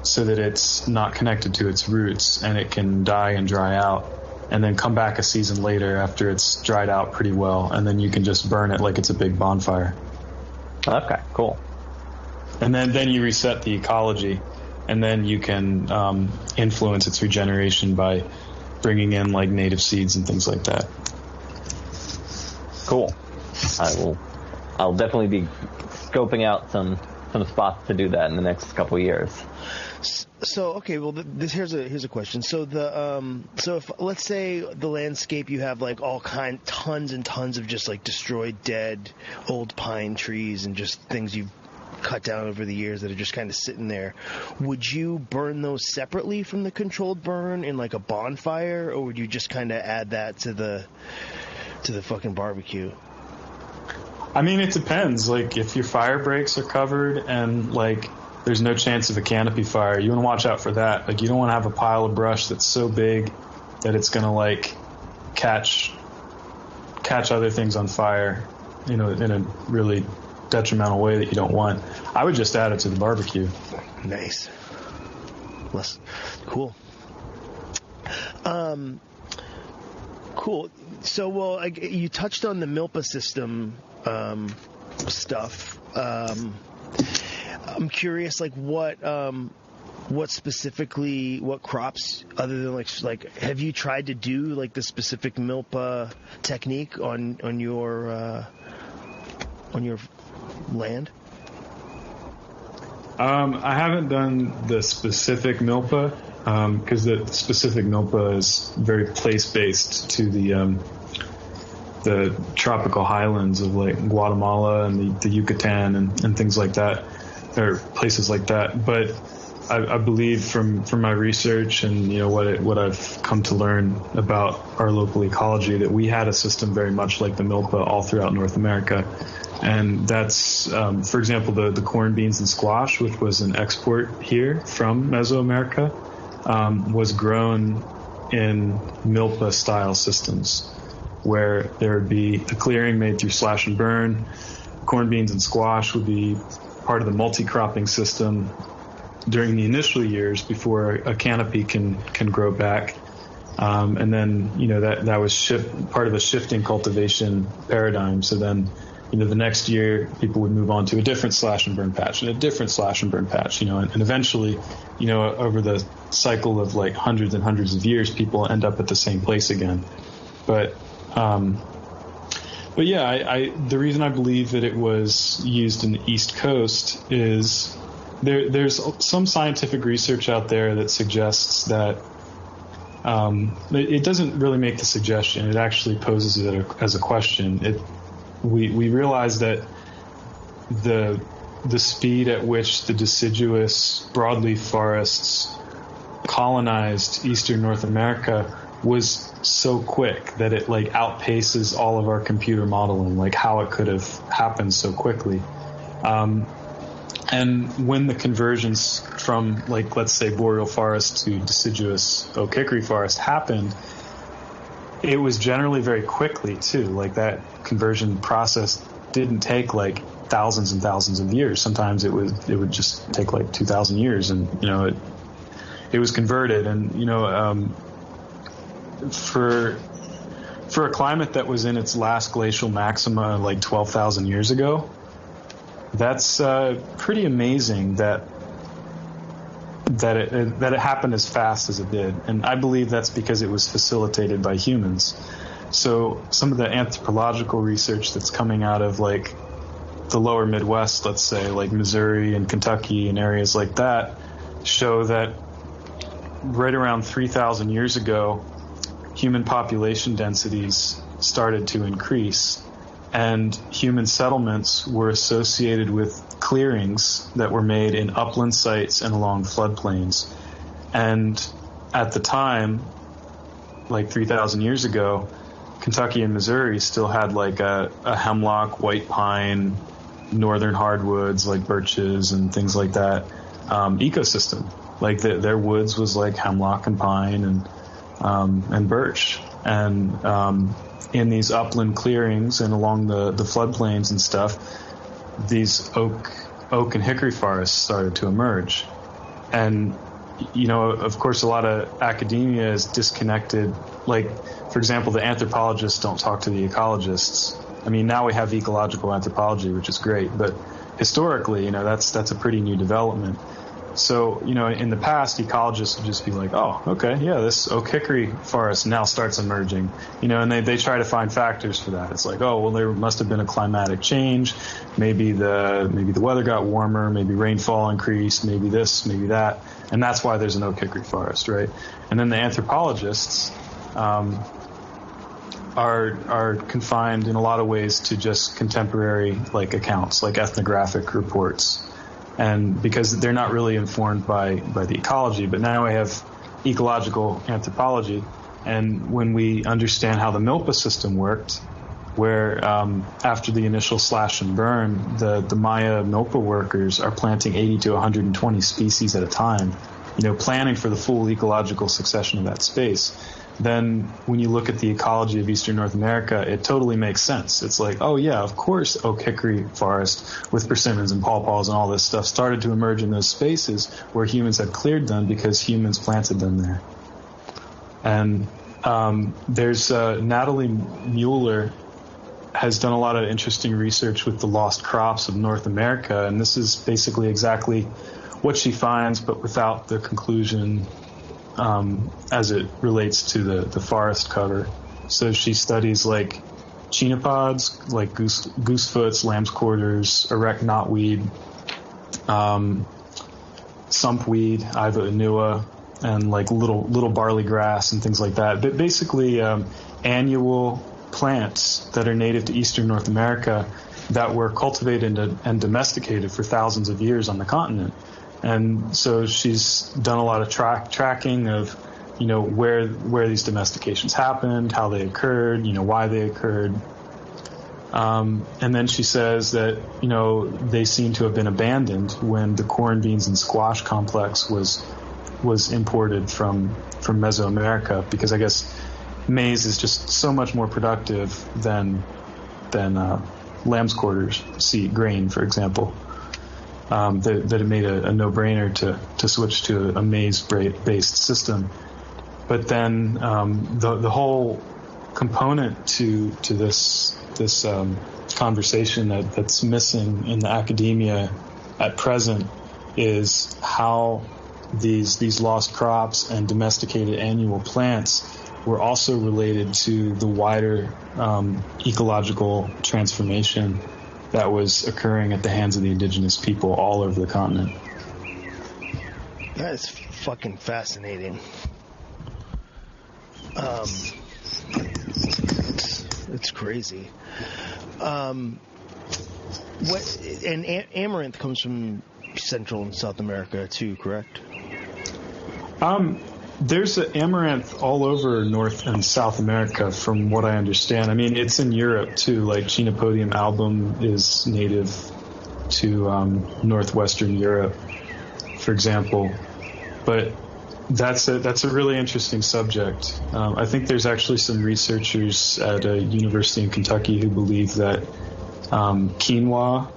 S4: so that it's not connected to its roots and it can die and dry out. And then come back a season later after it's dried out pretty well, and then you can just burn it like it's a big bonfire.
S5: Okay, cool.
S4: And then you reset the ecology, and then you can influence its regeneration by bringing in like native seeds and things like that.
S5: Cool. I'll definitely be scoping out some spots to do that in the next couple of years.
S1: So okay, well, here's a question. So if let's say the landscape, you have like tons and tons of just like destroyed, dead, old pine trees and just things you've cut down over the years that are just kind of sitting there, would you burn those separately from the controlled burn in like a bonfire, or would you just kind of add that to the fucking barbecue?
S4: I mean, it depends. Like if your fire breaks are covered and like there's no chance of a canopy fire, you want to watch out for that. Like you don't want to have a pile of brush that's so big that it's going to like catch other things on fire, in a really detrimental way that you don't want. I would just add it to the barbecue.
S1: Nice. Cool. Cool. So, you touched on the Milpa system stuff. I'm curious, like what specifically, what crops other than like have you tried to do like the specific Milpa technique on your land?
S4: I haven't done the specific Milpa because the specific Milpa is very place-based to the tropical highlands of like Guatemala and the Yucatan and things like that, or places like that. But I believe from my research and what I've come to learn about our local ecology, that we had a system very much like the milpa all throughout North America. And that's, for example, the corn, beans, and squash, which was an export here from Mesoamerica, was grown in milpa-style systems, where there would be a clearing made through slash and burn. Corn, beans, and squash would be part of the multi-cropping system during the initial years before a canopy can grow back. And then, that was part of a shifting cultivation paradigm. So then, the next year people would move on to a different slash and burn patch and a different slash and burn patch, and eventually, over the cycle of like hundreds and hundreds of years, people end up at the same place again. But yeah, the reason I believe that it was used in the East Coast is there's some scientific research out there that suggests that it doesn't really make the suggestion. It actually poses it as a question. We realize that the speed at which the deciduous broadleaf forests colonized eastern North America was so quick that it like outpaces all of our computer modeling, like how it could have happened so quickly. And when the conversions from, like, let's say boreal forest to deciduous oak hickory forest happened, it was generally very quickly too. Like, that conversion process didn't take like thousands and thousands of years. Sometimes it would just take like 2,000 years, and it was converted. And for a climate that was in its last glacial maxima like 12,000 years ago, that's pretty amazing that it happened as fast as it did. And I believe that's because it was facilitated by humans. So some of the anthropological research that's coming out of like the lower Midwest, let's say like Missouri and Kentucky and areas like that, show that right around 3,000 years ago, human population densities started to increase, and human settlements were associated with clearings that were made in upland sites and along floodplains. And at the time, like 3,000 years ago, Kentucky and Missouri still had like a hemlock, white pine, northern hardwoods like birches and things like that ecosystem. Like their woods was like hemlock and pine and birch. And in these upland clearings and along the floodplains and stuff, these oak and hickory forests started to emerge. And, of course, a lot of academia is disconnected. Like, for example, the anthropologists don't talk to the ecologists. I mean, now we have ecological anthropology, which is great, but historically, that's a pretty new development. So, in the past, ecologists would just be like, oh, okay, yeah, this oak hickory forest now starts emerging, and they try to find factors for that. It's like, oh, well, there must have been a climatic change. Maybe the weather got warmer, maybe rainfall increased, maybe this, maybe that. And that's why there's an oak hickory forest, right? And then the anthropologists are confined in a lot of ways to just contemporary like accounts, like ethnographic reports. And because they're not really informed by the ecology. But now we have ecological anthropology, and when we understand how the milpa system worked, where after the initial slash and burn, the Maya milpa workers are planting 80 to 120 species at a time, planning for the full ecological succession of that space. Then when you look at the ecology of eastern North America, it totally makes sense. It's like, oh yeah, of course oak hickory forest with persimmons and pawpaws and all this stuff started to emerge in those spaces where humans had cleared them because humans planted them there. And there's Natalie Mueller has done a lot of interesting research with the lost crops of North America, and this is basically exactly what she finds, but without the conclusion as it relates to the forest cover. So she studies like chenopod's, like goosefoots, lamb's quarters, erect knotweed, sumpweed, Iva annua, and like little barley grass and things like that. But basically annual plants that are native to eastern North America that were cultivated and domesticated for thousands of years on the continent. And so she's done a lot of tracking of, where these domestications happened, how they occurred, why they occurred. And then she says that, they seem to have been abandoned when the corn, beans, and squash complex was imported from Mesoamerica, because I guess maize is just so much more productive than lamb's quarters seed grain, for example. That it made a no-brainer to switch to a maize-based system. But then the whole component to this conversation that's missing in the academia at present is how these lost crops and domesticated annual plants were also related to the wider ecological transformation that was occurring at the hands of the indigenous people all over the continent.
S1: That is fucking fascinating. It's crazy. Amaranth comes from Central and South America too, correct?
S4: There's amaranth all over North and South America, from what I understand. I mean, it's in Europe too. Like Chenopodium album is native to northwestern Europe, for example. But that's a really interesting subject. I think there's actually some researchers at a university in Kentucky who believe that quinoa,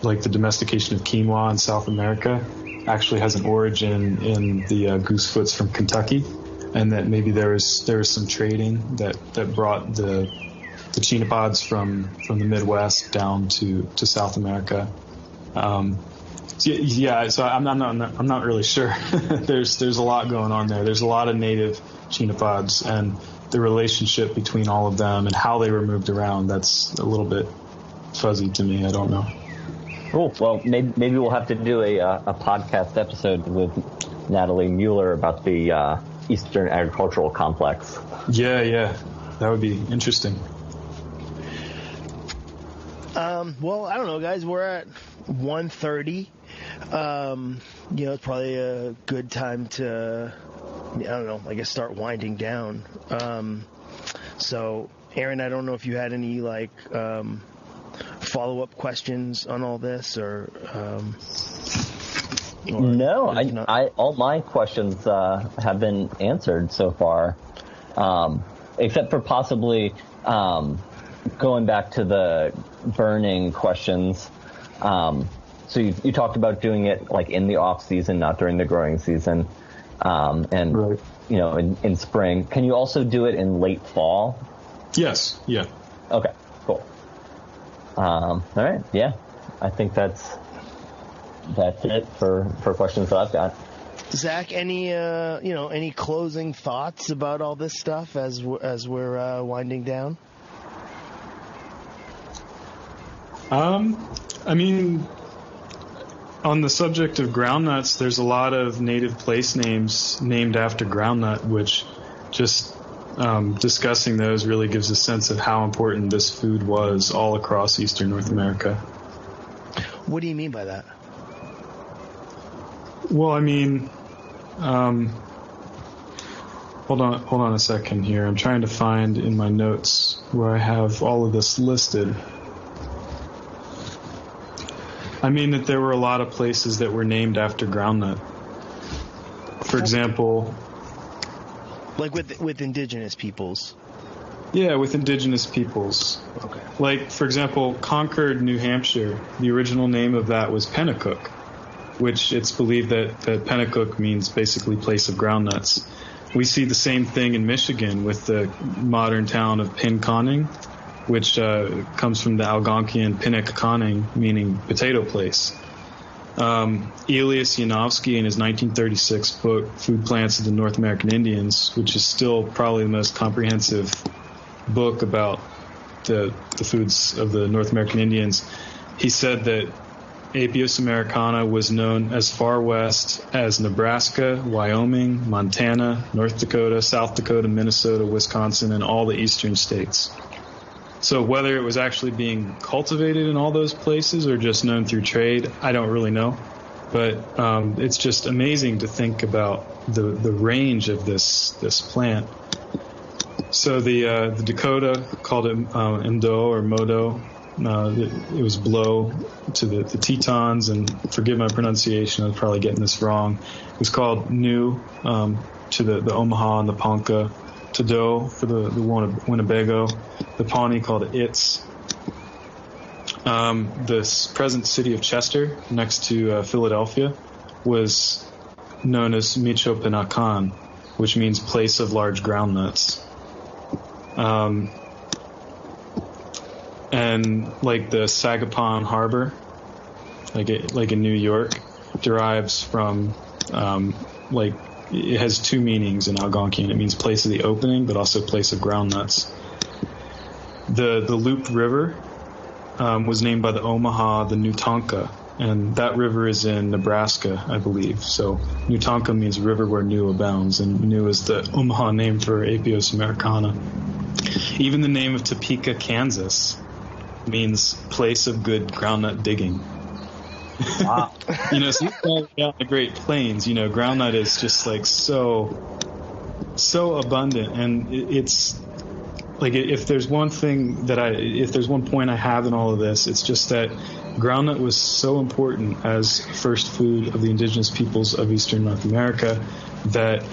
S4: like the domestication of quinoa in South America, actually has an origin in the goosefoots from Kentucky, and that maybe there was some trading that brought the chenopods from the Midwest down to South America. So I'm not really sure. There's a lot going on there. There's a lot of native chenopods, and the relationship between all of them and how they were moved around, that's a little bit fuzzy to me. I don't know.
S5: Cool. Well, maybe we'll have to do a podcast episode with Natalie Mueller about the Eastern Agricultural Complex. Yeah,
S4: that would be interesting.
S1: Well, I don't know, guys. We're at 1:30. It's probably a good time to, I guess start winding down. So, Aaron, I don't know if you had any follow-up questions on all this, or
S5: no, all my questions have been answered so far, except for possibly going back to the burning questions. So you talked about doing it in the off season, not during the growing season, and right. In spring. Can you also do it in late fall?
S4: Yes. Yeah.
S5: Okay. Cool. All right. Yeah. I think that's it for questions that I've got.
S1: Zach, any closing thoughts about all this stuff as we're winding down?
S4: I mean, on the subject of groundnuts, there's a lot of native place names named after groundnut, which just discussing those really gives a sense of how important this food was all across Eastern North America.
S1: What do you mean by that?
S4: Well, I mean, hold on a second here. I'm trying to find in my notes where I have all of this listed. I mean that there were a lot of places that were named after groundnut. For example...
S1: Like with indigenous peoples?
S4: Yeah, with indigenous peoples.
S1: Okay.
S4: Like, for example, Concord, New Hampshire, the original name of that was Pennacook, which it's believed that Pennacook means basically place of groundnuts. We see the same thing in Michigan with the modern town of Pinconning, which comes from the Algonquian Pinnick-Conning, meaning potato place. Elias Yanovsky, in his 1936 book, Food Plants of the North American Indians, which is still probably the most comprehensive book about the foods of the North American Indians, he said that Apios americana was known as far west as Nebraska, Wyoming, Montana, North Dakota, South Dakota, Minnesota, Wisconsin, and all the eastern states. So whether it was actually being cultivated in all those places or just known through trade, I don't really know. But it's just amazing to think about the range of this plant. So the Dakota called it Mdo or Modo. It was blow to the Tetons, and forgive my pronunciation, I'm probably getting this wrong. It was called Nu to the Omaha and the Ponca, to Do for the Winnebago, the Pawnee called it Its. The present city of Chester, next to Philadelphia, was known as Michoacán, which means place of large groundnuts. And like the Sagapan Harbor, like in New York, derives from it has two meanings in Algonquian. It means place of the opening, but also place of groundnuts. The Loup River was named by the Omaha the Nutonka, and that river is in Nebraska, I believe. So Nutonka means river where new abounds, and new is the Omaha name for Apios americana. Even the name of Topeka, Kansas, means place of good groundnut digging.
S5: Wow.
S4: So down the Great Plains, groundnut is just like so abundant, and it's like if there's one point I have in all of this, it's just that groundnut was so important as first food of the indigenous peoples of Eastern North America that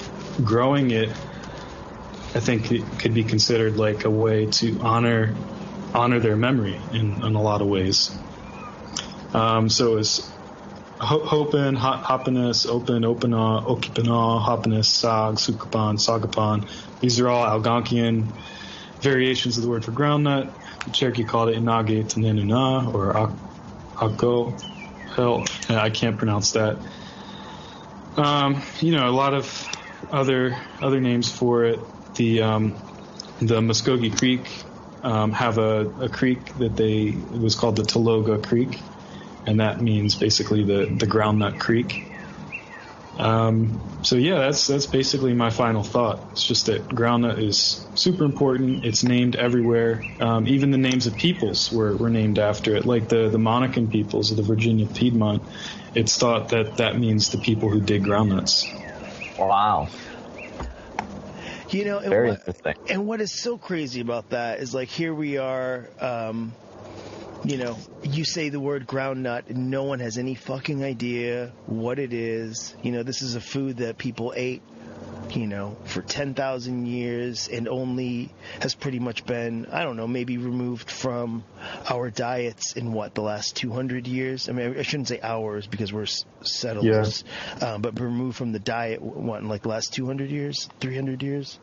S4: growing it, I think, it could be considered like a way to honor their memory in a lot of ways. So it's Hopin, Hoppinus, Open, Opana, Okipana, Hoppinus, Sag, Sukapan, Sagapan. These are all Algonquian variations of the word for groundnut. The Cherokee called it Inage Tanenuna or Ako. Hell, I can't pronounce that. A lot of other names for it. The Muskogee Creek have a creek it was called the Taloga Creek, and that means basically the groundnut creek. So yeah, that's basically my final thought. It's just that groundnut is super important. It's named everywhere. Even the names of peoples were named after it, like the Monacan peoples of the Virginia Piedmont. It's thought that means the people who dig groundnuts.
S5: Wow. Very interesting.
S1: And what is so crazy about that is, like, here we are, you say the word groundnut and no one has any fucking idea what it is. This is a food that people ate, for 10,000 years and only has pretty much been, I don't know, maybe removed from our diets in the last 200 years? I mean, I shouldn't say ours because we're settlers, but removed from the diet, in like the last 200 years, 300 years?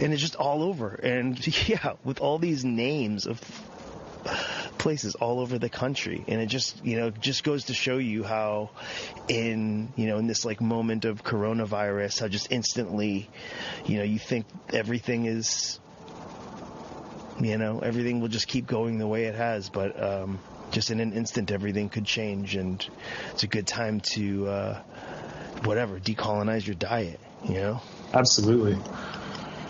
S1: And it's just all over. And yeah, with all these names of places all over the country, and it just goes to show you how in this like moment of coronavirus, how just instantly you think everything is everything will just keep going the way it has, but just in an instant everything could change, and it's a good time to decolonize your diet.
S4: Absolutely.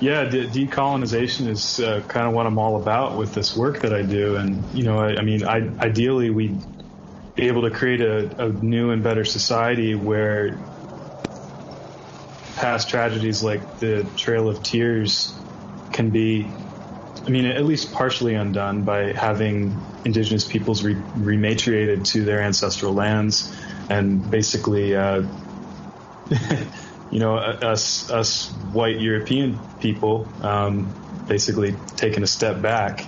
S4: Yeah, decolonization is kind of what I'm all about with this work that I do. And, ideally we'd be able to create a new and better society where past tragedies like the Trail of Tears can be, at least partially undone by having indigenous peoples rematriated to their ancestral lands, and basically us white European people basically taking a step back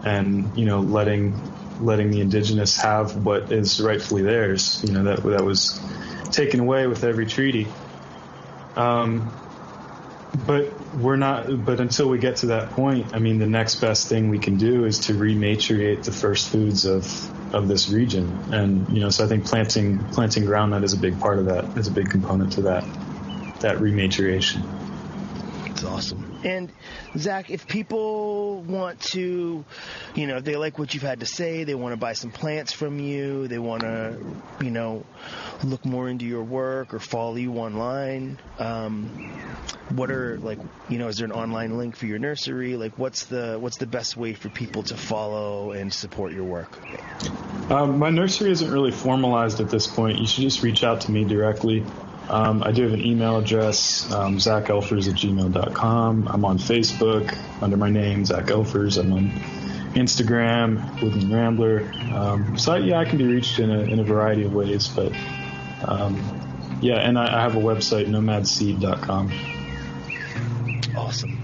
S4: and letting the indigenous have what is rightfully theirs. That was taken away with every treaty. But until we get to that point, the next best thing we can do is to rematriate the first foods of this region. And so I think planting groundnut is a big part of that. It's a big component to that rematriation.
S1: It's awesome. And Zach, if people want to, if they like what you've had to say, they want to buy some plants from you, they want to, look more into your work or follow you online, what are, like, is there an online link for your nursery? Like, what's the best way for people to follow and support your work?
S4: My nursery isn't really formalized at this point. You should just reach out to me directly. I do have an email address, zachelfers@gmail.com. I'm on Facebook under my name, Zach Elfers. I'm on Instagram, Woodland Rambler. So I can be reached in a variety of ways. But and I have a website, nomadseed.com.
S1: Awesome.